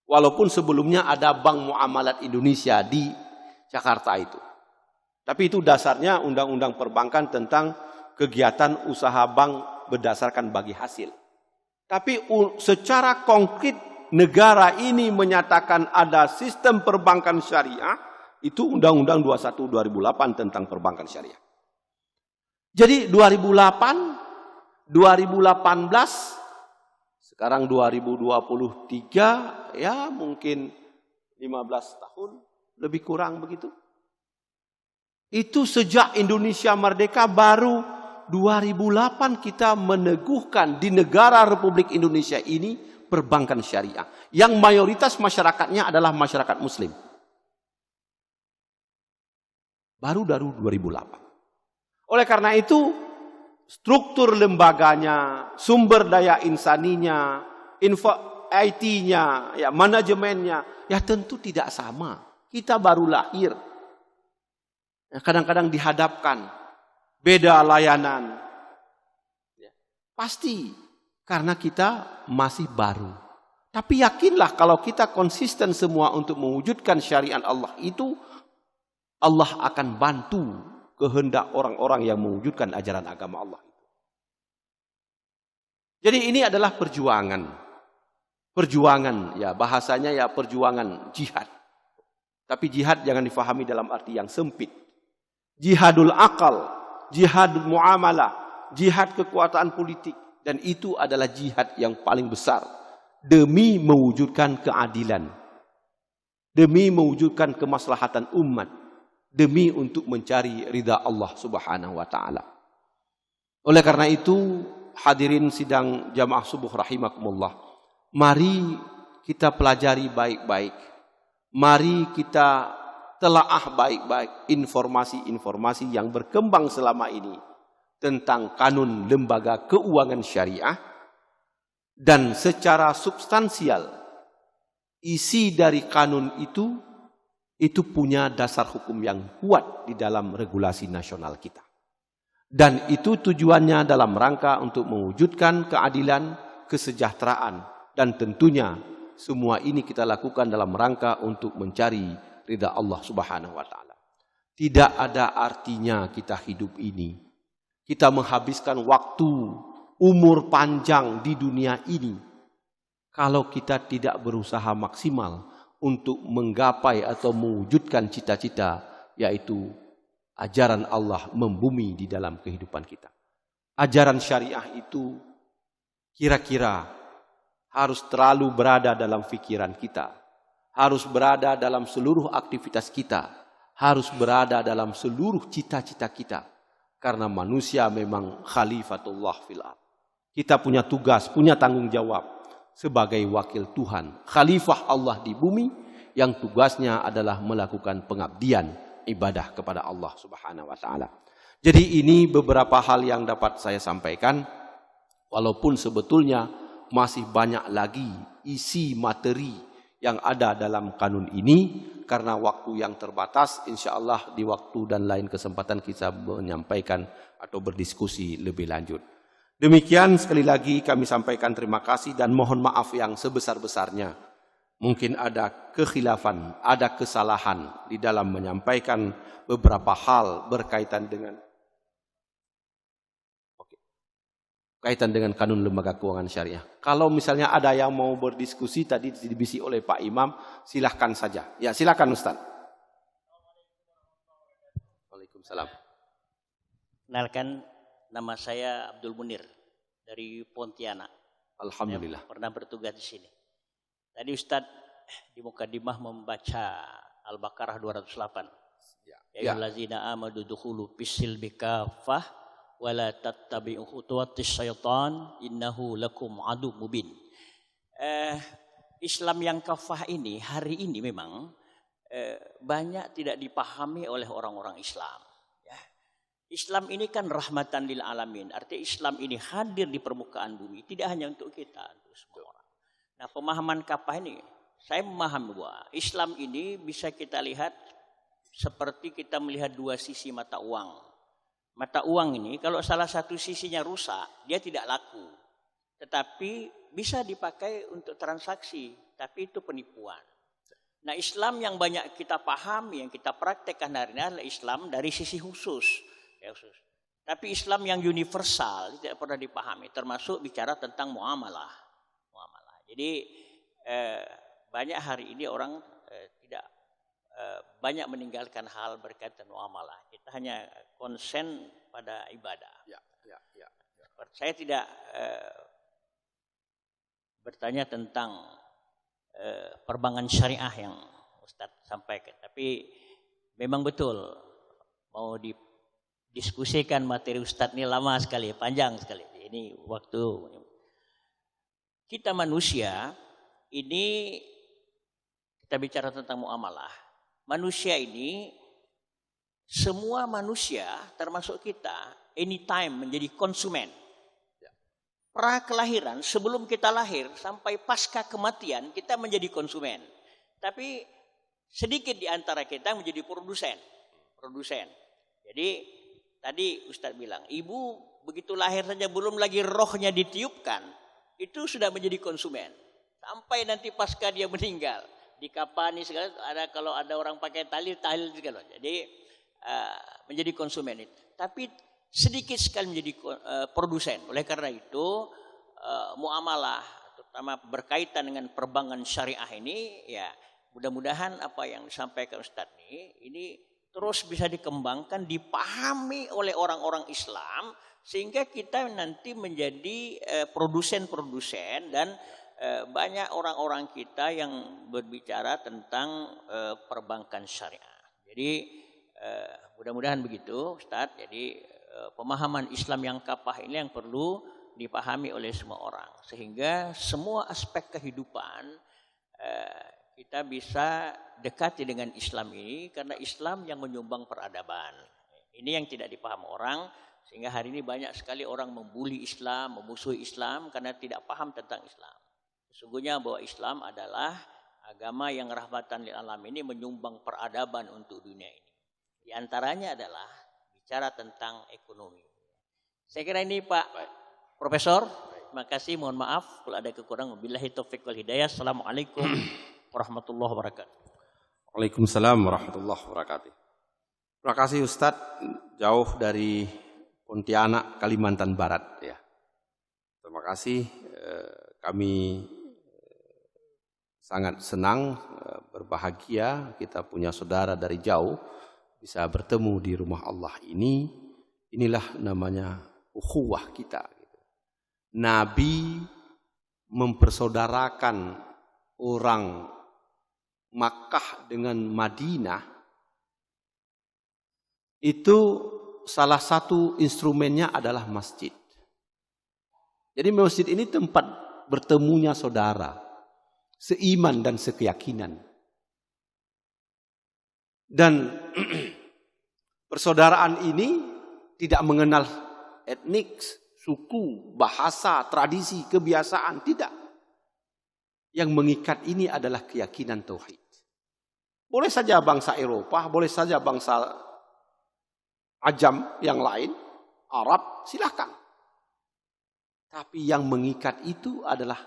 Walaupun sebelumnya ada Bank Muamalat Indonesia di Jakarta itu. Tapi itu dasarnya undang-undang perbankan tentang kegiatan usaha bank berdasarkan bagi hasil. Tapi secara konkret negara ini menyatakan ada sistem perbankan syariah, itu Undang-Undang 21 2008 tentang perbankan syariah. Jadi 2008, 2018, sekarang 2023, ya mungkin 15 tahun, lebih kurang begitu. Itu sejak Indonesia merdeka baru 2008 kita meneguhkan di negara Republik Indonesia ini perbankan syariah. Yang mayoritas masyarakatnya adalah masyarakat muslim. Baru dari 2008. Oleh karena itu, struktur lembaganya, sumber daya insaninya, IT-nya, ya, manajemennya, ya tentu tidak sama. Kita baru lahir. Kadang-kadang dihadapkan beda layanan. Pasti karena kita masih baru. Tapi yakinlah kalau kita konsisten semua untuk mewujudkan syariat Allah itu, Allah akan bantu kehendak orang-orang yang mewujudkan ajaran agama Allah. Jadi ini adalah perjuangan. Perjuangan, ya bahasanya ya perjuangan jihad. Tapi jihad jangan difahami dalam arti yang sempit. Jihadul akal, jihadul muamalah, jihad kekuatan politik. Dan itu adalah jihad yang paling besar. Demi mewujudkan keadilan. Demi mewujudkan kemaslahatan umat. Demi untuk mencari ridha Allah subhanahu wa ta'ala. Oleh karena itu, hadirin sidang jamaah subuh rahimakumullah. Mari kita pelajari baik-baik. Mari kita telaah baik-baik informasi-informasi yang berkembang selama ini tentang kanun lembaga keuangan syariah, dan secara substansial isi dari kanun itu punya dasar hukum yang kuat di dalam regulasi nasional kita. Dan itu tujuannya dalam rangka untuk mewujudkan keadilan, kesejahteraan, dan tentunya semua ini kita lakukan dalam rangka untuk mencari ridha Allah subhanahu wa ta'ala. Tidak ada artinya kita hidup ini, kita menghabiskan waktu, umur panjang di dunia ini, kalau kita tidak berusaha maksimal untuk menggapai atau mewujudkan cita-cita, yaitu ajaran Allah membumi di dalam kehidupan kita. Ajaran syariah itu kira-kira harus terlalu berada dalam pikiran kita, harus berada dalam seluruh aktivitas kita, harus berada dalam seluruh cita-cita kita. Karena manusia memang khalifatullah fil ardh. Kita punya tugas, punya tanggung jawab sebagai wakil Tuhan, khalifah Allah di bumi yang tugasnya adalah melakukan pengabdian ibadah kepada Allah subhanahu wa ta'ala. Jadi ini beberapa hal yang dapat saya sampaikan, walaupun sebetulnya masih banyak lagi isi materi yang ada dalam kanun ini. Karena waktu yang terbatas, insya Allah di waktu dan lain kesempatan kita menyampaikan atau berdiskusi lebih lanjut. Demikian, sekali lagi kami sampaikan terima kasih dan mohon maaf yang sebesar-besarnya. Mungkin ada kekhilafan, ada kesalahan di dalam menyampaikan beberapa hal berkaitan dengan kanun lembaga keuangan syariah. Kalau misalnya ada yang mau berdiskusi, tadi dibisi oleh Pak Imam, silahkan saja. Ya, silahkan Ustaz. Waalaikumsalam. Kenalkan, nama saya Abdul Munir dari Pontianak. Alhamdulillah. Saya pernah bertugas di sini. Tadi Ustaz di mukadimah membaca Al-Baqarah 208. Ya ayyuhallazina amanu dukhulu fis-silmi kaffah wala tattabi'u khutuwatis syaitan innahu lakum adu mubin. Islam yang kafah ini hari ini memang banyak tidak dipahami oleh orang-orang Islam. Ya. Islam ini kan rahmatan lil alamin. Artinya Islam ini hadir di permukaan bumi, tidak hanya untuk kita, untuk semua orang. Nah, pemahaman kafah ini, saya memahami bahwa Islam ini bisa kita lihat seperti kita melihat dua sisi mata uang. Mata uang ini kalau salah satu sisinya rusak, dia tidak laku. Tetapi bisa dipakai untuk transaksi, tapi itu penipuan. Nah, Islam yang banyak kita pahami, yang kita praktekkan hari ini adalah Islam dari sisi khusus. Tapi Islam yang universal tidak pernah dipahami, termasuk bicara tentang muamalah. Jadi banyak hari ini orang tidak banyak meninggalkan hal berkaitan muamalah. Kita hanya konsen pada ibadah. Ya. Saya tidak bertanya tentang perbankan syariah yang Ustadz sampaikan, tapi memang betul mau didiskusikan materi Ustadz ini lama sekali, panjang sekali. Ini waktu kita manusia ini, kita bicara tentang muamalah. Manusia ini, semua manusia termasuk kita, anytime menjadi konsumen. Pra kelahiran, sebelum kita lahir sampai pasca kematian, kita menjadi konsumen. Tapi sedikit di antara kita menjadi produsen. Jadi tadi Ustadz bilang, ibu begitu lahir saja belum lagi rohnya ditiupkan, itu sudah menjadi konsumen. Sampai nanti pasca dia meninggal, dikapani segala, kalau ada orang pakai tahlil segala. Jadi menjadi konsumen itu. Tapi sedikit sekali menjadi produsen. Oleh karena itu muamalah terutama berkaitan dengan perbankan syariah ini, ya mudah-mudahan apa yang disampaikan Ustadz ini terus bisa dikembangkan, dipahami oleh orang-orang Islam, sehingga kita nanti menjadi produsen-produsen dan banyak orang-orang kita yang berbicara tentang perbankan syariah. Jadi mudah-mudahan begitu Ustadz. Jadi pemahaman Islam yang kapah ini yang perlu dipahami oleh semua orang, sehingga semua aspek kehidupan kita bisa dekati dengan Islam ini, karena Islam yang menyumbang peradaban. Ini yang tidak dipahami orang, sehingga hari ini banyak sekali orang membuli Islam, memusuhi Islam karena tidak paham tentang Islam. Sesungguhnya bahwa Islam adalah agama yang rahmatan lil alamin, ini menyumbang peradaban untuk dunia ini. Di antaranya adalah bicara tentang ekonomi. Saya kira ini Pak Profesor. Terima kasih, mohon maaf kalau ada kekurangan. Billahi taufiq wal hidayah. Assalamualaikum warahmatullahi wabarakatuh. Waalaikumsalam warahmatullahi wabarakatuh. Terima kasih Ustadz, jauh dari Pontianak, Kalimantan Barat ya. Terima kasih, kami sangat senang, berbahagia kita punya saudara dari jauh bisa bertemu di rumah Allah ini. Inilah namanya ukhuwah kita. Nabi mempersaudarakan orang Makkah dengan Madinah, itu salah satu instrumennya adalah masjid. Jadi masjid ini tempat bertemunya saudara, seiman dan sekeyakinan. Dan persaudaraan ini tidak mengenal etnik, suku, bahasa, tradisi, kebiasaan, tidak. Yang mengikat ini adalah keyakinan tauhid. Boleh saja bangsa Eropa, boleh saja bangsa Ajam yang lain, Arab, silakan. Tapi yang mengikat itu adalah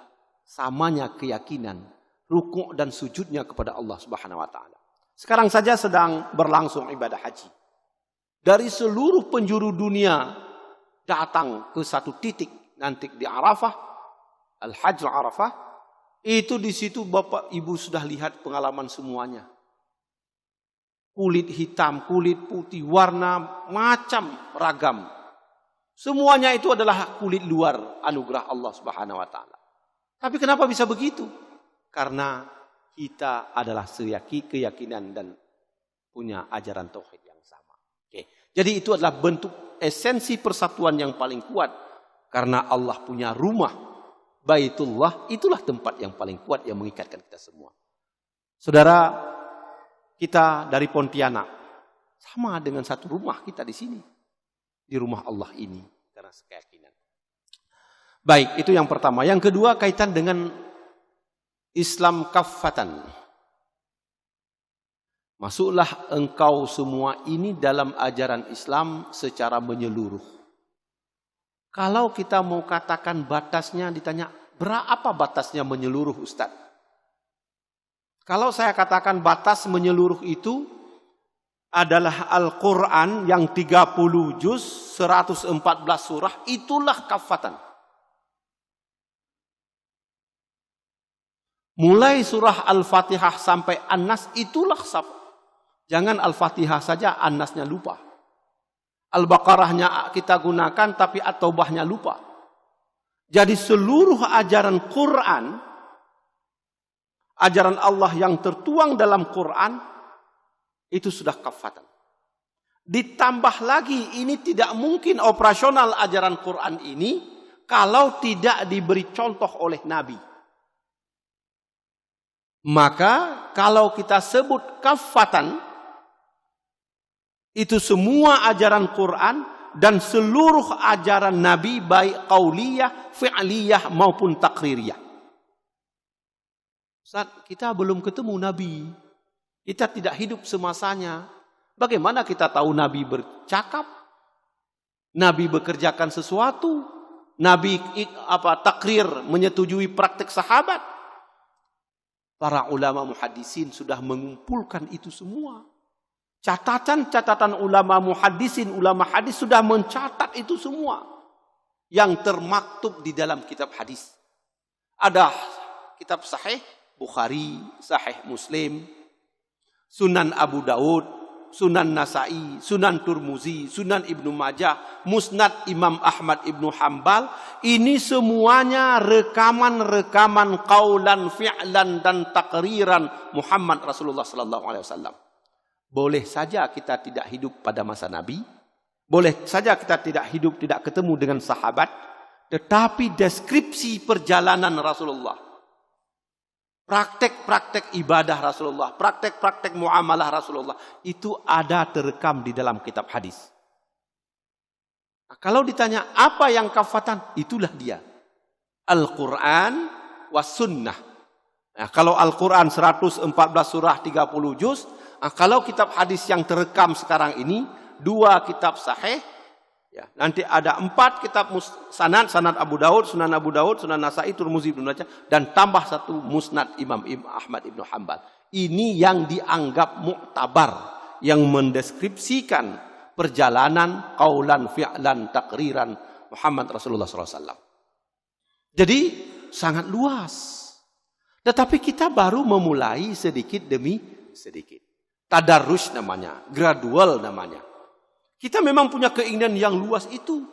samanya keyakinan, rukuk dan sujudnya kepada Allah Subhanahu wa taala. Sekarang saja sedang berlangsung ibadah haji. Dari seluruh penjuru dunia datang ke satu titik nanti di Arafah, Al-Hajj Arafah. Itu di situ Bapak Ibu sudah lihat pengalaman semuanya. Kulit hitam, kulit putih, warna macam ragam. Semuanya itu adalah kulit luar anugerah Allah Subhanahu wa taala. Tapi kenapa bisa begitu? Karena kita adalah keyakinan dan punya ajaran tauhid yang sama. Oke. Jadi itu adalah bentuk esensi persatuan yang paling kuat. Karena Allah punya rumah, Baitullah, itulah tempat yang paling kuat yang mengikatkan kita semua. Saudara, kita dari Pontianak sama dengan satu rumah kita di sini. Di rumah Allah ini karena keyakinan. Baik, itu yang pertama. Yang kedua kaitan dengan Islam kaffatan. Masuklah engkau semua ini dalam ajaran Islam secara menyeluruh. Kalau kita mau katakan batasnya, ditanya berapa batasnya menyeluruh Ustaz? Kalau saya katakan batas menyeluruh itu adalah Al-Quran yang 30 juz, 114 surah, itulah kaffatan. Mulai surah Al-Fatihah sampai An-Nas, itulah jangan Al-Fatihah saja, An-Nasnya lupa. Al-Baqarahnya kita gunakan, tapi At-Taubahnya lupa. Jadi seluruh ajaran Quran, ajaran Allah yang tertuang dalam Quran, itu sudah kaffatan. Ditambah lagi, ini tidak mungkin operasional ajaran Quran ini kalau tidak diberi contoh oleh Nabi. Maka kalau kita sebut kaffatan, itu semua ajaran Quran dan seluruh ajaran Nabi, baik qauliyah, fi'liyah maupun takririyah. Saat kita belum ketemu Nabi, kita tidak hidup semasanya. Bagaimana kita tahu Nabi bercakap? Nabi bekerjakan sesuatu? Nabi takrir menyetujui praktek sahabat? Para ulama muhaddisin sudah mengumpulkan itu semua. Catatan-catatan ulama muhaddisin, ulama hadis sudah mencatat itu semua. Yang termaktub di dalam kitab hadis. Ada kitab sahih Bukhari, sahih Muslim, Sunan Abu Daud, Sunan Nasai, Sunan Turmuzi, Sunan Ibnu Majah, Musnad Imam Ahmad Ibnu Hambal. Ini semuanya rekaman-rekaman qaulan, fi'lan dan takriran Muhammad Rasulullah sallallahu alaihi wasallam. Boleh saja kita tidak hidup pada masa Nabi, boleh saja kita tidak hidup, tidak ketemu dengan sahabat, tetapi deskripsi perjalanan Rasulullah, praktek-praktek ibadah Rasulullah, praktek-praktek muamalah Rasulullah, itu ada terekam di dalam kitab hadis. Nah, kalau ditanya apa yang kafatan, itulah dia. Al-Quran was sunnah. Nah, kalau Al-Quran 114 surah 30 juz, nah, kalau kitab hadis yang terekam sekarang ini, 2 kitab sahih, ya, nanti ada 4 kitab sanad, sanad Abu Daud, Sunan Abu Daud, Sunan Nasai, Turmuzi, Ibnu Majah, dan tambah 1 musnad Imam Ahmad Ibnu Hambal. Ini yang dianggap muktabar, yang mendeskripsikan perjalanan qaulan, fi'lan, takriran Muhammad Rasulullah SAW. Jadi sangat luas. Tetapi kita baru memulai sedikit demi sedikit. Tadarrus namanya, gradual namanya. Kita memang punya keinginan yang luas itu.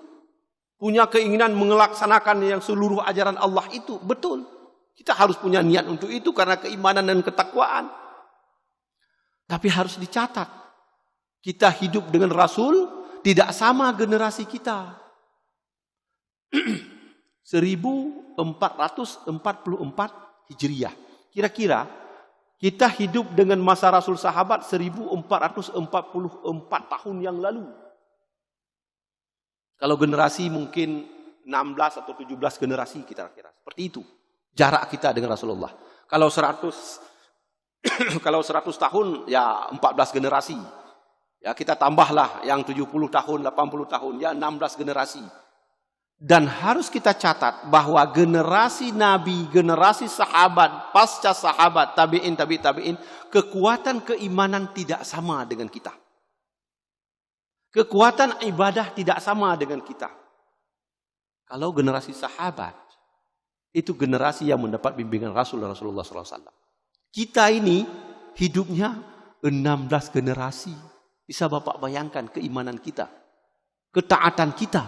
Punya keinginan melaksanakan yang seluruh ajaran Allah itu. Betul. Kita harus punya niat untuk itu karena keimanan dan ketakwaan. Tapi harus dicatat. Kita hidup dengan Rasul tidak sama generasi kita. 1444 Hijriah. Kira-kira kita hidup dengan masa Rasul sahabat 1444 tahun yang lalu. Kalau generasi mungkin 16 atau 17 generasi kira-kira. Seperti itu jarak kita dengan Rasulullah. Kalau 100 tahun ya 14 generasi. Ya kita tambahlah yang 70 tahun, 80 tahun, ya 16 generasi. Dan harus kita catat bahwa generasi Nabi, generasi sahabat, pasca sahabat, tabi'in, tabi'in, kekuatan keimanan tidak sama dengan kita. Kekuatan ibadah tidak sama dengan kita. Kalau generasi sahabat, itu generasi yang mendapat bimbingan Rasulullah SAW. Kita ini hidupnya 16 generasi. Bisa Bapak bayangkan keimanan kita, ketaatan kita,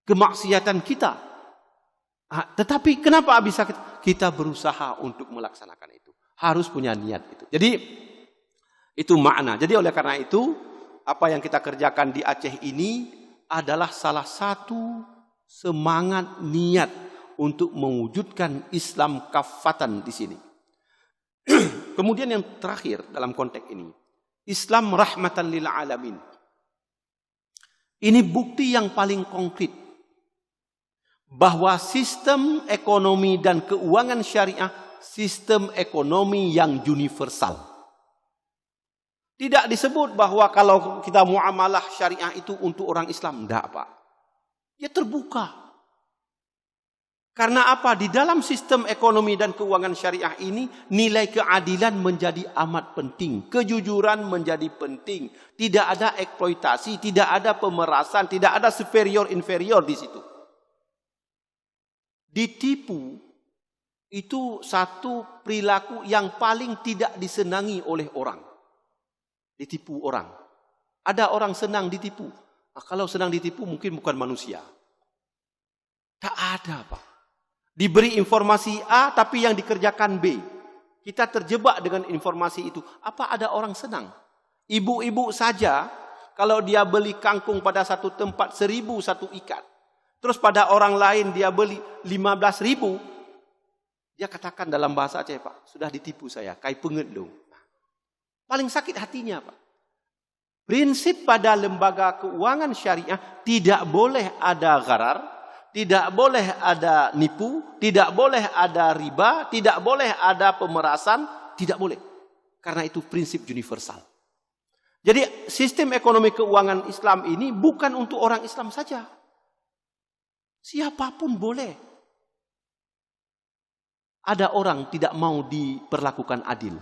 kemaksiatan kita. Tetapi kenapa bisa kita berusaha untuk melaksanakan itu? Harus punya niat itu. Jadi itu makna. Jadi oleh karena itu apa yang kita kerjakan di Aceh ini adalah salah satu semangat niat untuk mewujudkan Islam kafatan di sini. Kemudian yang terakhir dalam konteks ini, Islam rahmatan lil alamin. Ini bukti yang paling konkret bahwa sistem ekonomi dan keuangan syariah sistem ekonomi yang universal. Tidak disebut bahwa kalau kita muamalah syariah itu untuk orang Islam. Tidak, Pak. Ya terbuka. Karena apa? Di dalam sistem ekonomi dan keuangan syariah ini, nilai keadilan menjadi amat penting. Kejujuran menjadi penting. Tidak ada eksploitasi, tidak ada pemerasan, tidak ada superior-inferior di situ. Ditipu, itu satu perilaku yang paling tidak disenangi oleh orang. Ditipu orang. Ada orang senang ditipu. Nah, kalau senang ditipu mungkin bukan manusia. Tak ada, Pak. Diberi informasi A tapi yang dikerjakan B. Kita terjebak dengan informasi itu. Apa ada orang senang? Ibu-ibu saja kalau dia beli kangkung pada satu tempat 1.000 satu ikat. Terus pada orang lain dia beli 15.000. Dia katakan dalam bahasa Aceh, Pak, sudah ditipu saya, kai penget dong. Paling sakit hatinya, Pak. Prinsip pada lembaga keuangan syariah tidak boleh ada gharar, tidak boleh ada nipu, tidak boleh ada riba, tidak boleh ada pemerasan, tidak boleh. Karena itu prinsip universal. Jadi sistem ekonomi keuangan Islam ini bukan untuk orang Islam saja. Siapapun boleh. Ada orang tidak mau diperlakukan adil.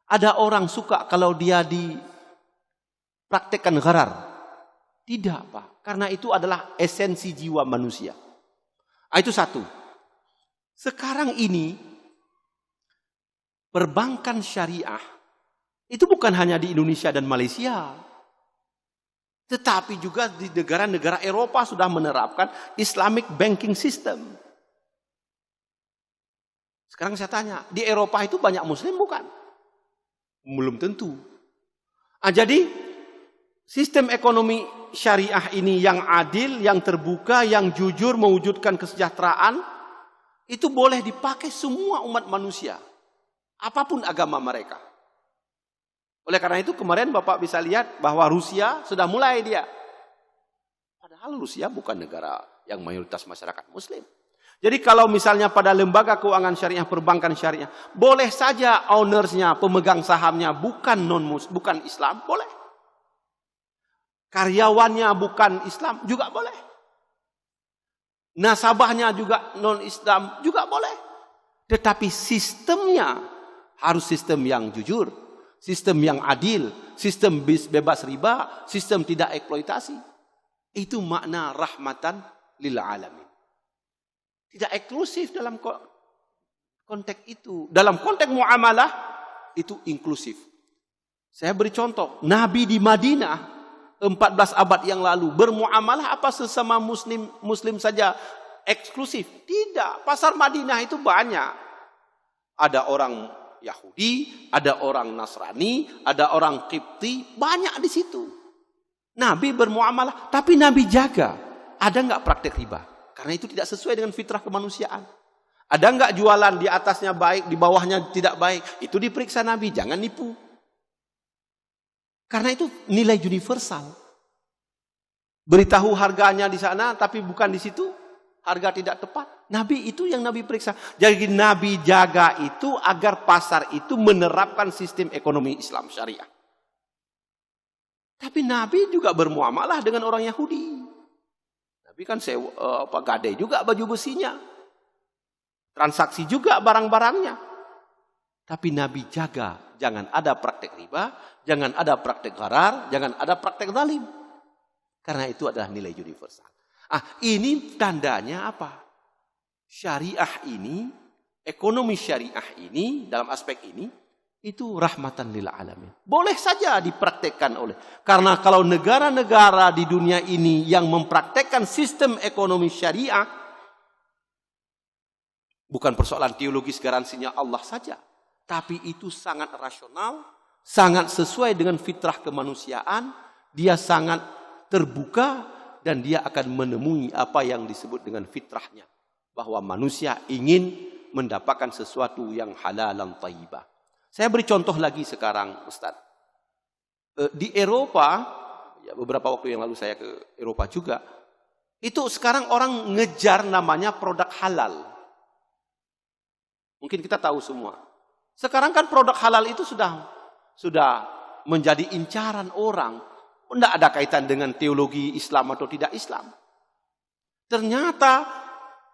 Ada orang suka kalau dia dipraktekkan gharar. Tidak, Pak. Karena itu adalah esensi jiwa manusia. Itu satu. Sekarang ini, perbankan syariah, itu bukan hanya di Indonesia dan Malaysia. Tetapi juga di negara-negara Eropa sudah menerapkan Islamic banking system. Sekarang saya tanya, di Eropa itu banyak muslim bukan? Belum tentu. Jadi sistem ekonomi syariah ini yang adil, yang terbuka, yang jujur, mewujudkan kesejahteraan, itu boleh dipakai semua umat manusia. Apapun agama mereka. Oleh karena itu kemarin Bapak bisa lihat bahwa Rusia sudah mulai dia. Padahal Rusia bukan negara yang mayoritas masyarakat muslim. Jadi kalau misalnya pada lembaga keuangan syariah, perbankan syariah, boleh saja ownersnya, pemegang sahamnya bukan bukan Islam, boleh. Karyawannya bukan Islam, juga boleh. Nasabahnya juga non-Islam, juga boleh. Tetapi sistemnya harus sistem yang jujur, sistem yang adil, sistem bebas riba, sistem tidak eksploitasi. Itu makna rahmatan lil alamin. Tidak eksklusif dalam konteks itu. Dalam konteks muamalah itu inklusif. Saya beri contoh. Nabi di Madinah 14 abad yang lalu bermuamalah apa sesama muslim saja eksklusif? Tidak. Pasar Madinah itu banyak. Ada orang Yahudi, ada orang Nasrani, ada orang Qibti, banyak di situ. Nabi bermuamalah, tapi Nabi jaga. Ada enggak praktek riba? Karena itu tidak sesuai dengan fitrah kemanusiaan. Ada enggak jualan di atasnya baik, di bawahnya tidak baik? Itu diperiksa Nabi, jangan nipu. Karena itu nilai universal. Beritahu harganya di sana, tapi bukan di situ, harga tidak tepat. Nabi itu yang Nabi periksa. Jadi Nabi jaga itu agar pasar itu menerapkan sistem ekonomi Islam syariah. Tapi Nabi juga bermuamalah dengan orang Yahudi. Nabi kan gadai juga baju besinya. Transaksi juga barang-barangnya. Tapi Nabi jaga. Jangan ada praktek riba. Jangan ada praktek gharar. Jangan ada praktek zalim. Karena itu adalah nilai universal. Ini tandanya apa? Syariah ini, ekonomi syariah ini, dalam aspek ini, itu rahmatan lil alamin. Boleh saja dipraktekkan oleh. Karena kalau negara-negara di dunia ini yang mempraktekkan sistem ekonomi syariah, bukan persoalan teologis garansinya Allah saja. Tapi itu sangat rasional, sangat sesuai dengan fitrah kemanusiaan, dia sangat terbuka, dan dia akan menemui apa yang disebut dengan fitrahnya. Bahwa manusia ingin mendapatkan sesuatu yang halalan thayyibah. Saya beri contoh lagi sekarang, Ustaz. Di Eropa, ya beberapa waktu yang lalu saya ke Eropa juga, itu sekarang orang ngejar namanya produk halal. Mungkin kita tahu semua. Sekarang kan produk halal itu sudah menjadi incaran orang. Tidak ada kaitan dengan teologi Islam atau tidak Islam. Ternyata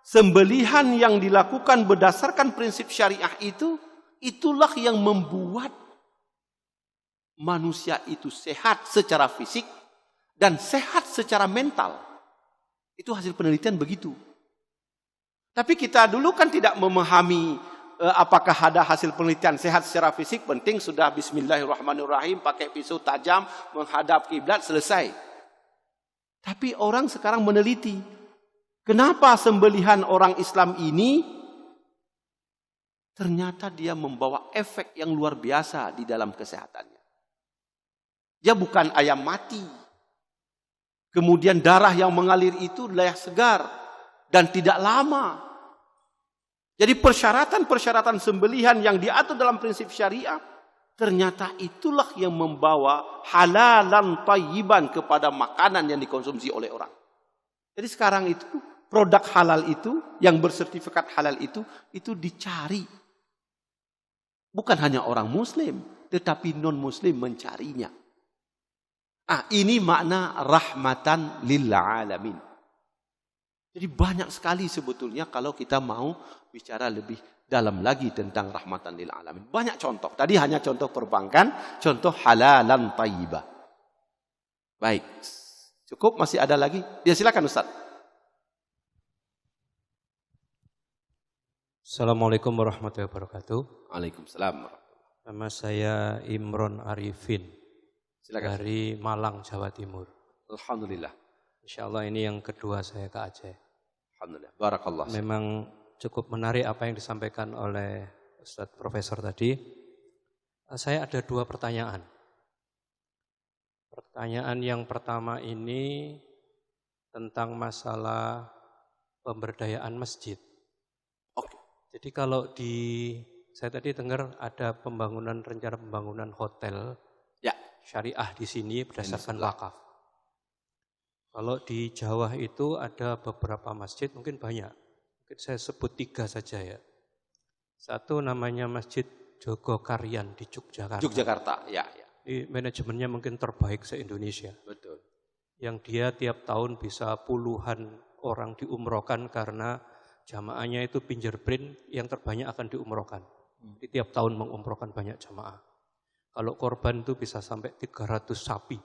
sembelihan yang dilakukan berdasarkan prinsip syariah itu, itulah yang membuat manusia itu sehat secara fisik dan sehat secara mental. Itu hasil penelitian begitu. Tapi kita dulu kan tidak memahami apakah ada hasil penelitian sehat secara fisik, penting sudah bismillahirrahmanirrahim, pakai pisau tajam, menghadap kiblat, selesai. Tapi orang sekarang meneliti, kenapa sembelihan orang Islam ini ternyata dia membawa efek yang luar biasa di dalam kesehatannya. Dia bukan ayam mati. Kemudian darah yang mengalir itu layak segar dan tidak lama. Jadi persyaratan-persyaratan sembelihan yang diatur dalam prinsip syariah, ternyata itulah yang membawa halalan thayyiban kepada makanan yang dikonsumsi oleh orang. Jadi sekarang itu produk halal itu, yang bersertifikat halal itu dicari. Bukan hanya orang muslim, tetapi non-muslim mencarinya. Ini makna rahmatan lil alamin. Jadi banyak sekali sebetulnya kalau kita mau bicara lebih dalam lagi tentang rahmatan lil alamin. Banyak contoh. Tadi hanya contoh perbankan, contoh halalan thayyibah. Baik. Cukup, masih ada lagi? Ya, silakan Ustaz. Assalamualaikum warahmatullahi wabarakatuh. Waalaikumsalam. Nama saya Imron Arifin Silakan. dari Malang, Jawa Timur. Alhamdulillah. Insya Allah ini yang kedua saya ke Aceh. Alhamdulillah. Barakallah. Memang cukup menarik apa yang disampaikan oleh Ustadz Profesor tadi. Saya ada 2 pertanyaan. Pertanyaan yang pertama ini tentang masalah pemberdayaan masjid. Oke. Jadi kalau saya tadi dengar ada rencana pembangunan hotel Ya. syariah di sini berdasarkan Insya Allah. wakaf. Kalau di Jawa itu ada beberapa masjid, mungkin banyak. Mungkin saya sebut 3 saja ya. Satu namanya Masjid Jogokarian di Yogyakarta. Yogyakarta, ya. Ini manajemennya mungkin terbaik se-Indonesia. Betul. Yang dia tiap tahun bisa puluhan orang diumrohkan karena jamaahnya itu fingerprint yang terbanyak akan diumrohkan. Jadi tiap tahun mengumrohkan banyak jamaah. Kalau korban itu bisa sampai 300 sapi.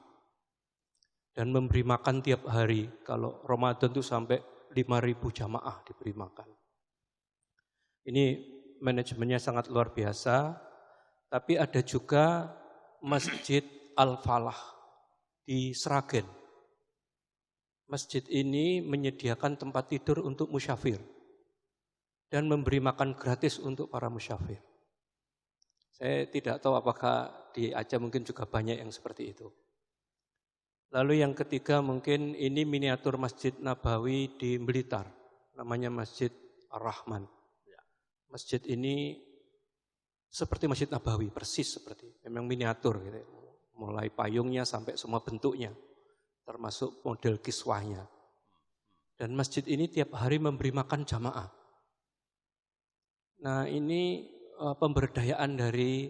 Dan memberi makan tiap hari. Kalau Ramadan itu sampai 5.000 jamaah diberi makan. Ini manajemennya sangat luar biasa. Tapi ada juga Masjid Al-Falah di Sragen. Masjid ini menyediakan tempat tidur untuk musyafir. Dan memberi makan gratis untuk para musyafir. Saya tidak tahu apakah di Aceh mungkin juga banyak yang seperti itu. Lalu yang ketiga mungkin ini miniatur Masjid Nabawi di Blitar. Namanya Masjid Ar-Rahman. Masjid ini seperti Masjid Nabawi, persis seperti. Memang miniatur gitu. Mulai payungnya sampai semua bentuknya. Termasuk model kiswahnya. Dan masjid ini tiap hari memberi makan jamaah. Nah ini pemberdayaan dari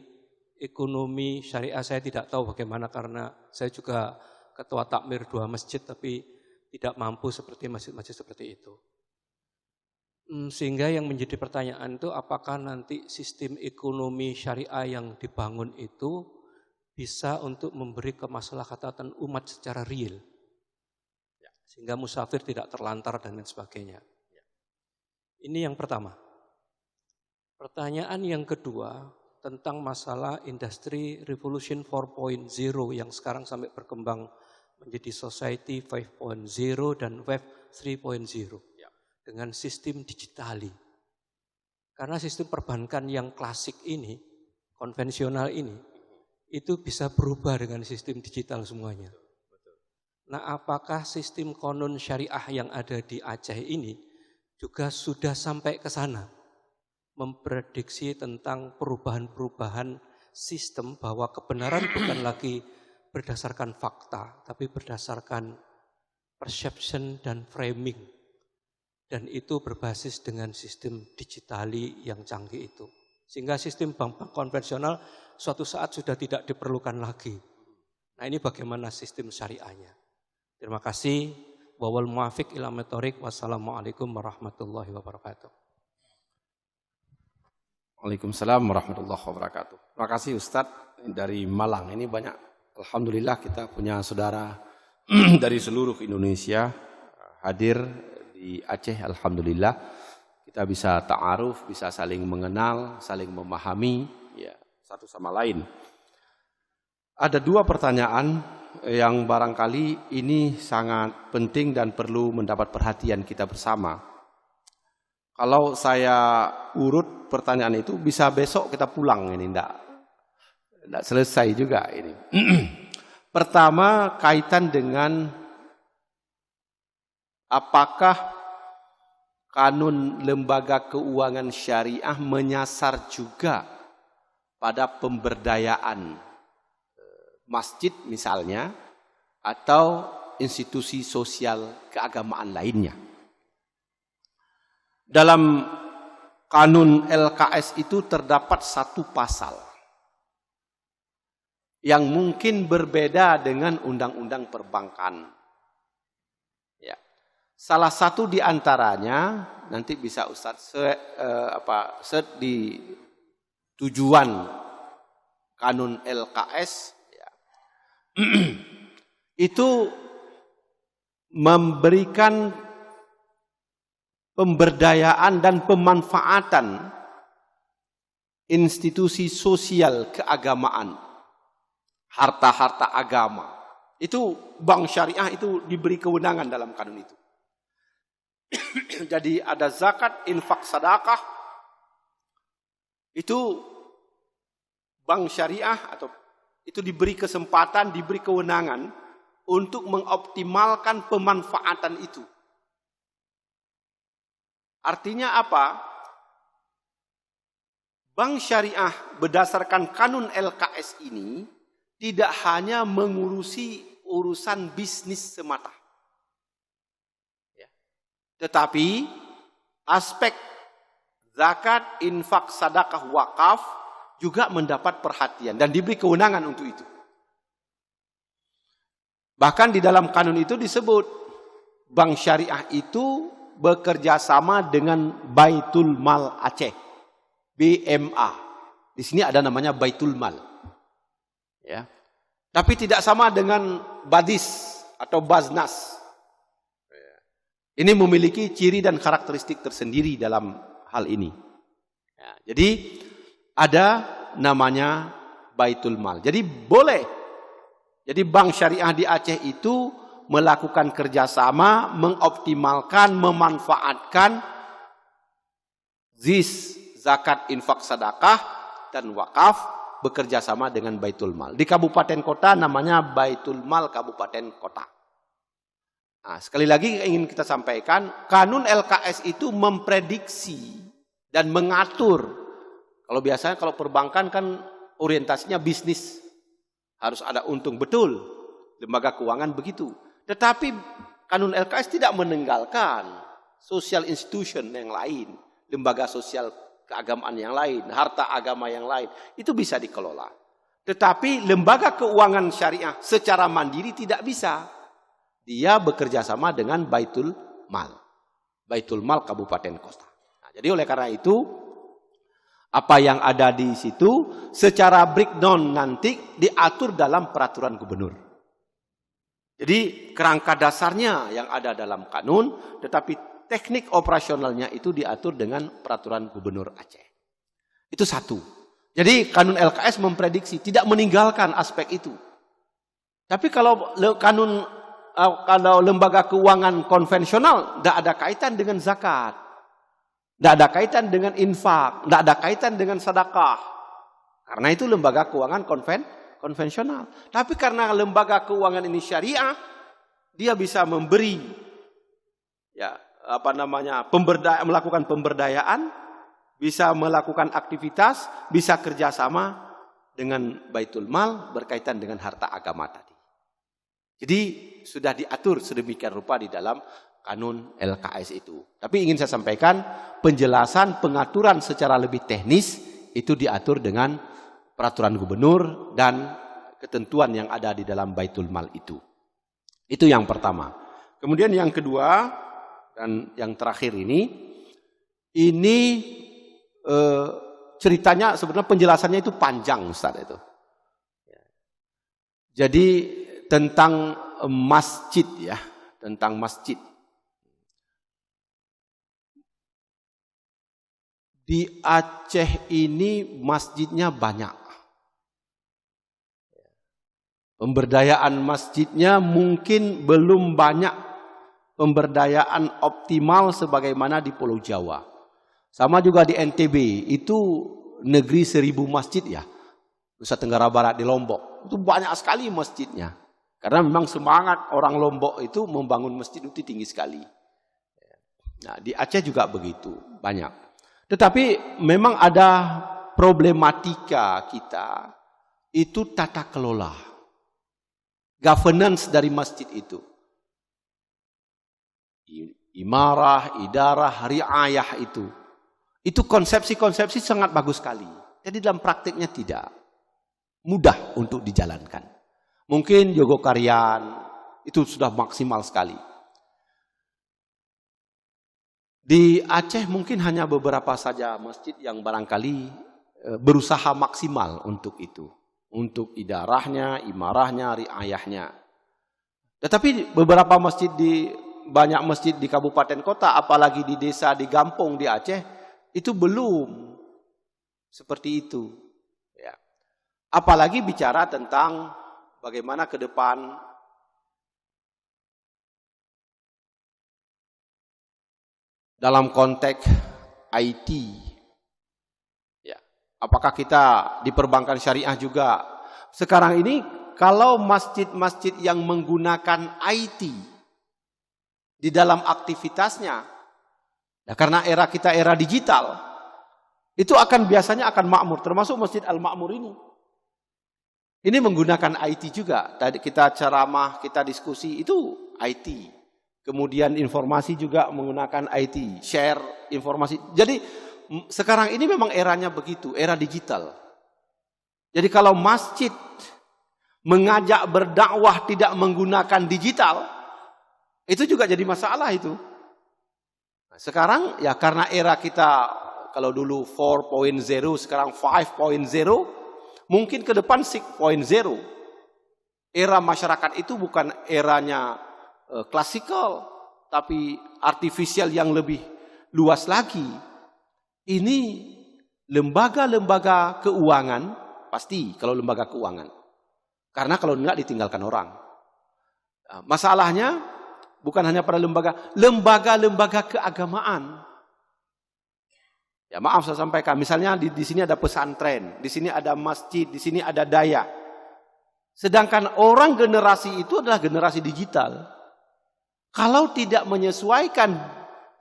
ekonomi syariah saya tidak tahu bagaimana karena saya juga ketua takmir 2 masjid tapi tidak mampu seperti masjid-masjid seperti itu. Sehingga yang menjadi pertanyaan itu apakah nanti sistem ekonomi syariah yang dibangun itu bisa untuk memberi kemaslahatan umat secara real. Sehingga musafir tidak terlantar dan lain sebagainya. Ini yang pertama. Pertanyaan yang kedua tentang masalah industri revolution 4.0 yang sekarang sampai berkembang menjadi society 5.0 dan web 3.0 dengan sistem digitali. Karena sistem perbankan yang klasik ini, konvensional ini, itu bisa berubah dengan sistem digital semuanya. Nah, apakah sistem konon syariah yang ada di Aceh ini juga sudah sampai ke sana? Memprediksi tentang perubahan-perubahan sistem bahwa kebenaran bukan lagi berdasarkan fakta, tapi berdasarkan perception dan framing. Dan itu berbasis dengan sistem digitali yang canggih itu. Sehingga sistem bank konvensional suatu saat sudah tidak diperlukan lagi. Nah ini bagaimana sistem syariahnya. Terima kasih. Wawal muafiq ila metorik. Wassalamualaikum warahmatullahi wabarakatuh. Waalaikumsalam warahmatullahi wabarakatuh. Terima kasih Ustadz dari Malang. Ini banyak, alhamdulillah kita punya saudara dari seluruh Indonesia hadir di Aceh. Alhamdulillah kita bisa ta'aruf, bisa saling mengenal, saling memahami ya satu sama lain. Ada 2 pertanyaan yang barangkali ini sangat penting dan perlu mendapat perhatian kita bersama. Kalau saya urut pertanyaan itu bisa besok kita pulang ini, enggak selesai juga ini. Pertama kaitan dengan apakah kanun lembaga keuangan syariah menyasar juga pada pemberdayaan masjid misalnya atau institusi sosial keagamaan lainnya. Dalam kanun LKS itu terdapat 1 pasal yang mungkin berbeda dengan undang-undang perbankan. Ya. Salah satu di antaranya nanti bisa Ustaz set di tujuan kanun LKS ya. Itu memberikan pemberdayaan dan pemanfaatan institusi sosial keagamaan, harta-harta agama. Itu bank syariah itu diberi kewenangan dalam kanun itu. Jadi ada zakat, infak, sedekah. Itu bank syariah atau itu diberi kesempatan, diberi kewenangan untuk mengoptimalkan pemanfaatan itu. Artinya apa? Bank syariah berdasarkan kanun LKS ini tidak hanya mengurusi urusan bisnis semata. Tetapi aspek zakat, infak, sedekah, wakaf juga mendapat perhatian dan diberi kewenangan untuk itu. Bahkan di dalam kanun itu disebut bank syariah itu bekerja sama dengan Baitul Mal Aceh, BMA. Di sini ada namanya Baitul Mal. Ya. Tapi tidak sama dengan Badis atau Baznas. Ini memiliki ciri dan karakteristik tersendiri dalam hal ini. Ya, jadi ada namanya Baitul Mal. Jadi boleh. Jadi bank syariah di Aceh itu melakukan kerjasama, mengoptimalkan, memanfaatkan zakat, infak, sedekah, dan wakaf bekerja sama dengan Baitul Mal. Di kabupaten kota namanya Baitul Mal Kabupaten Kota. Nah, sekali lagi ingin kita sampaikan, kanun LKS itu memprediksi dan mengatur. Kalau biasanya kalau perbankan kan orientasinya bisnis. Harus ada untung, betul. Lembaga keuangan begitu. Tetapi kanun LKS tidak meninggalkan social institution yang lain. Lembaga sosial keagamaan yang lain, harta agama yang lain. Itu bisa dikelola. Tetapi lembaga keuangan syariah secara mandiri tidak bisa. Dia bekerja sama dengan Baitul Mal. Baitul Mal Kabupaten Kota. Nah, jadi oleh karena itu, apa yang ada di situ secara breakdown nanti diatur dalam peraturan gubernur. Jadi kerangka dasarnya yang ada dalam kanun, tetapi teknik operasionalnya itu diatur dengan peraturan gubernur Aceh. Itu satu. Jadi kanun LKS memprediksi, tidak meninggalkan aspek itu. Tapi kalau lembaga keuangan konvensional, tidak ada kaitan dengan zakat. Tidak ada kaitan dengan infak. Tidak ada kaitan dengan sedekah. Karena itu lembaga keuangan konvensional. Tapi karena lembaga keuangan ini syariah, dia bisa memberi melakukan pemberdayaan, bisa melakukan aktivitas, bisa kerjasama dengan Baitul Mal berkaitan dengan harta agama tadi. Jadi sudah diatur sedemikian rupa di dalam kanun LKS itu. Tapi ingin saya sampaikan, penjelasan pengaturan secara lebih teknis itu diatur dengan peraturan gubernur dan ketentuan yang ada di dalam Baitul Mal itu. Itu yang pertama. Kemudian yang kedua dan yang terakhir ini ceritanya sebenarnya penjelasannya itu panjang, Ustaz itu. Jadi tentang masjid ya, tentang masjid. Di Aceh ini masjidnya banyak. Pemberdayaan masjidnya mungkin belum banyak pemberdayaan optimal sebagaimana di Pulau Jawa. Sama juga di NTB, itu negeri 1000 masjid ya. Nusa Tenggara Barat di Lombok, itu banyak sekali masjidnya. Karena memang semangat orang Lombok itu membangun masjid itu tinggi sekali. Nah, di Aceh juga begitu, banyak. Tetapi memang ada problematika kita, itu tata kelola. Governance dari masjid itu. Imarah, idarah, riayah itu. Itu konsepsi-konsepsi sangat bagus sekali. Jadi dalam praktiknya tidak mudah untuk dijalankan. Mungkin Jogokarian itu sudah maksimal sekali. Di Aceh mungkin hanya beberapa saja masjid yang barangkali berusaha maksimal untuk itu. Untuk idarahnya, imarahnya, riayahnya. Tetapi beberapa masjid banyak masjid di kabupaten kota, apalagi di desa, di kampung di Aceh, itu belum seperti itu. Ya. Apalagi bicara tentang bagaimana ke depan dalam konteks IT. Ya. Apakah kita di perbankan syariah juga? Sekarang ini kalau masjid-masjid yang menggunakan IT di dalam aktivitasnya, ya karena kita era digital, itu biasanya akan makmur, termasuk Masjid Al-Makmur ini. Ini menggunakan IT juga. Tadi kita ceramah, kita diskusi, itu IT. Kemudian informasi juga menggunakan IT, share informasi. Jadi sekarang ini memang eranya begitu, era digital. Jadi kalau masjid mengajak berdakwah tidak menggunakan digital, itu juga jadi masalah itu. Nah, sekarang ya karena era kita, kalau dulu 4.0, sekarang 5.0, mungkin ke depan 6.0. Era masyarakat itu bukan eranya klasikal, tapi artifisial yang lebih luas lagi. Ini lembaga-lembaga keuangan, pasti kalau lembaga keuangan. Karena kalau enggak ditinggalkan orang. Masalahnya bukan hanya pada lembaga-lembaga keagamaan. Ya maaf saya sampaikan, misalnya di sini ada pesantren, di sini ada masjid, di sini ada daya. Sedangkan orang generasi itu adalah generasi digital. Kalau tidak menyesuaikan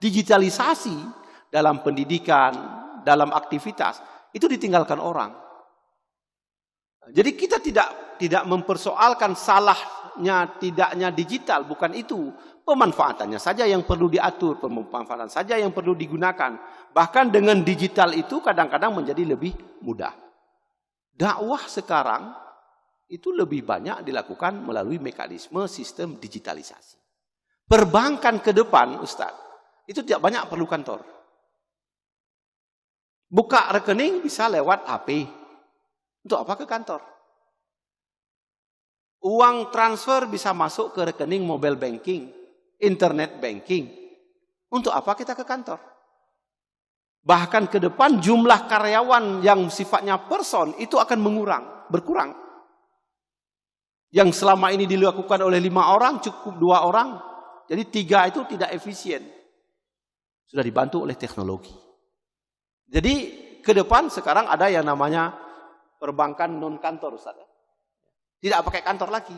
digitalisasi dalam pendidikan, dalam aktivitas, itu ditinggalkan orang. Jadi kita tidak mempersoalkan salahnya tidaknya digital, bukan itu. Pemanfaatannya saja yang perlu diatur, pemanfaatan saja yang perlu digunakan. Bahkan dengan digital itu kadang-kadang menjadi lebih mudah. Dakwah sekarang itu lebih banyak dilakukan melalui mekanisme sistem digitalisasi. Perbankan ke depan, Ustadz, itu tidak banyak perlu kantor. Buka rekening bisa lewat HP. Untuk apa ke kantor? Uang transfer bisa masuk ke rekening mobile banking, internet banking. Untuk apa kita ke kantor? Bahkan ke depan jumlah karyawan yang sifatnya person itu akan berkurang. Yang selama ini dilakukan oleh 5 orang cukup 2 orang. Jadi 3 itu tidak efisien. Sudah dibantu oleh teknologi. Jadi ke depan sekarang ada yang namanya perbankan non kantor, Ustaz. Tidak pakai kantor lagi.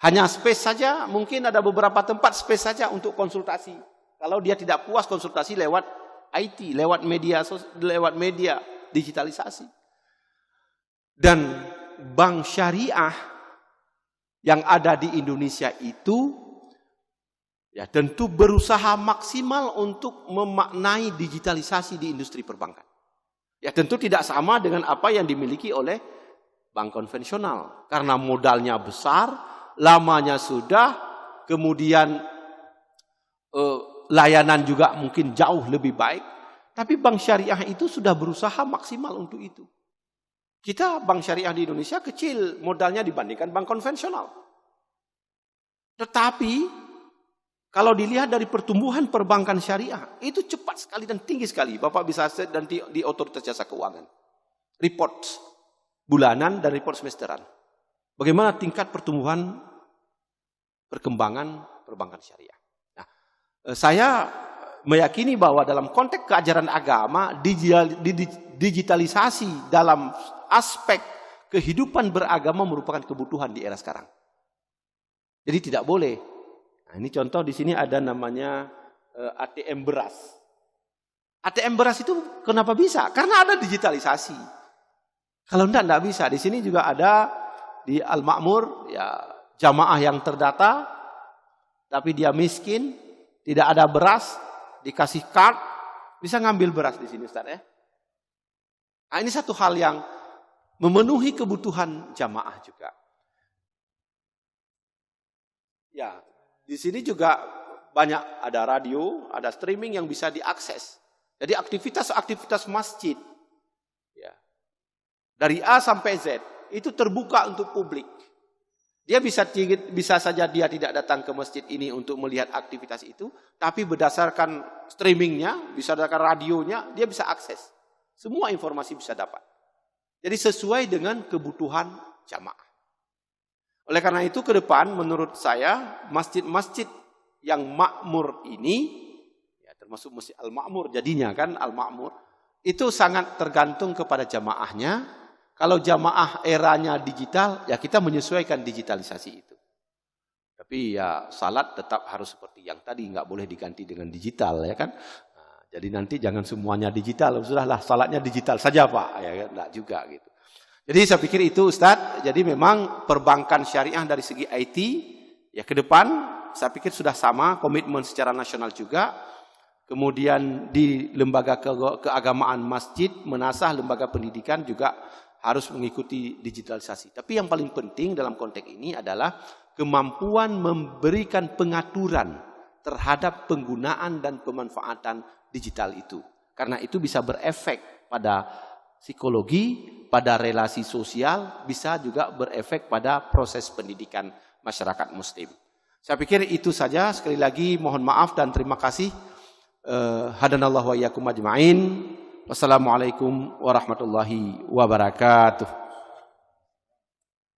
Hanya space saja, mungkin ada beberapa tempat space saja untuk konsultasi. Kalau dia tidak puas konsultasi lewat IT, lewat media digitalisasi. Dan bank syariah yang ada di Indonesia itu ya tentu berusaha maksimal untuk memaknai digitalisasi di industri perbankan. Ya tentu tidak sama dengan apa yang dimiliki oleh bank konvensional. Karena modalnya besar, lamanya sudah, kemudian layanan juga mungkin jauh lebih baik. Tapi bank syariah itu sudah berusaha maksimal untuk itu. Kita bank syariah di Indonesia kecil modalnya dibandingkan bank konvensional. Tetapi kalau dilihat dari pertumbuhan perbankan syariah, itu cepat sekali dan tinggi sekali. Bapak bisa lihat dan di Otoritas Jasa Keuangan. Report bulanan dan report semesteran. Bagaimana tingkat pertumbuhan perkembangan perbankan syariah. Nah, saya meyakini bahwa dalam konteks keajaran agama, digitalisasi dalam aspek kehidupan beragama merupakan kebutuhan di era sekarang. Jadi tidak boleh. Nah, ini contoh di sini ada namanya ATM beras. ATM beras itu kenapa bisa? Karena ada digitalisasi. Kalau enggak bisa. Di sini juga ada di Al-Makmur ya jamaah yang terdata tapi dia miskin, tidak ada beras, dikasih card, bisa ngambil beras di sini, Ustaz ya. Nah, ini satu hal yang memenuhi kebutuhan jamaah juga. Ya, di sini juga banyak, ada radio, ada streaming yang bisa diakses. Jadi aktivitas-aktivitas masjid ya, dari A sampai Z itu terbuka untuk publik. Dia bisa saja dia tidak datang ke masjid ini untuk melihat aktivitas itu, tapi berdasarkan streamingnya, berdasarkan radionya, dia bisa akses. Semua informasi bisa dapat. Jadi sesuai dengan kebutuhan jamaah. Oleh karena itu ke depan menurut saya masjid-masjid yang makmur ini, termasuk Masjid Al-Ma'mur jadinya kan Al-Ma'mur, itu sangat tergantung kepada jamaahnya. Kalau jamaah eranya digital, ya kita menyesuaikan digitalisasi itu. Tapi ya salat tetap harus seperti yang tadi, nggak boleh diganti dengan digital ya kan. Nah, jadi nanti jangan semuanya digital, sudahlah salatnya digital saja Pak, ya kan? Nggak juga gitu. Jadi saya pikir itu Ustadz, jadi memang perbankan syariah dari segi IT, ya ke depan saya pikir sudah sama, komitmen secara nasional juga. Kemudian di lembaga keagamaan masjid, menasah lembaga pendidikan juga harus mengikuti digitalisasi. Tapi yang paling penting dalam konteks ini adalah kemampuan memberikan pengaturan terhadap penggunaan dan pemanfaatan digital itu. Karena itu bisa berefek pada psikologi, pada relasi sosial, bisa juga berefek pada proses pendidikan masyarakat muslim. Saya pikir itu saja. Sekali lagi mohon maaf dan terima kasih. Hadanallahu wa iyyakum ajma'in. Wassalamualaikum warahmatullahi wabarakatuh.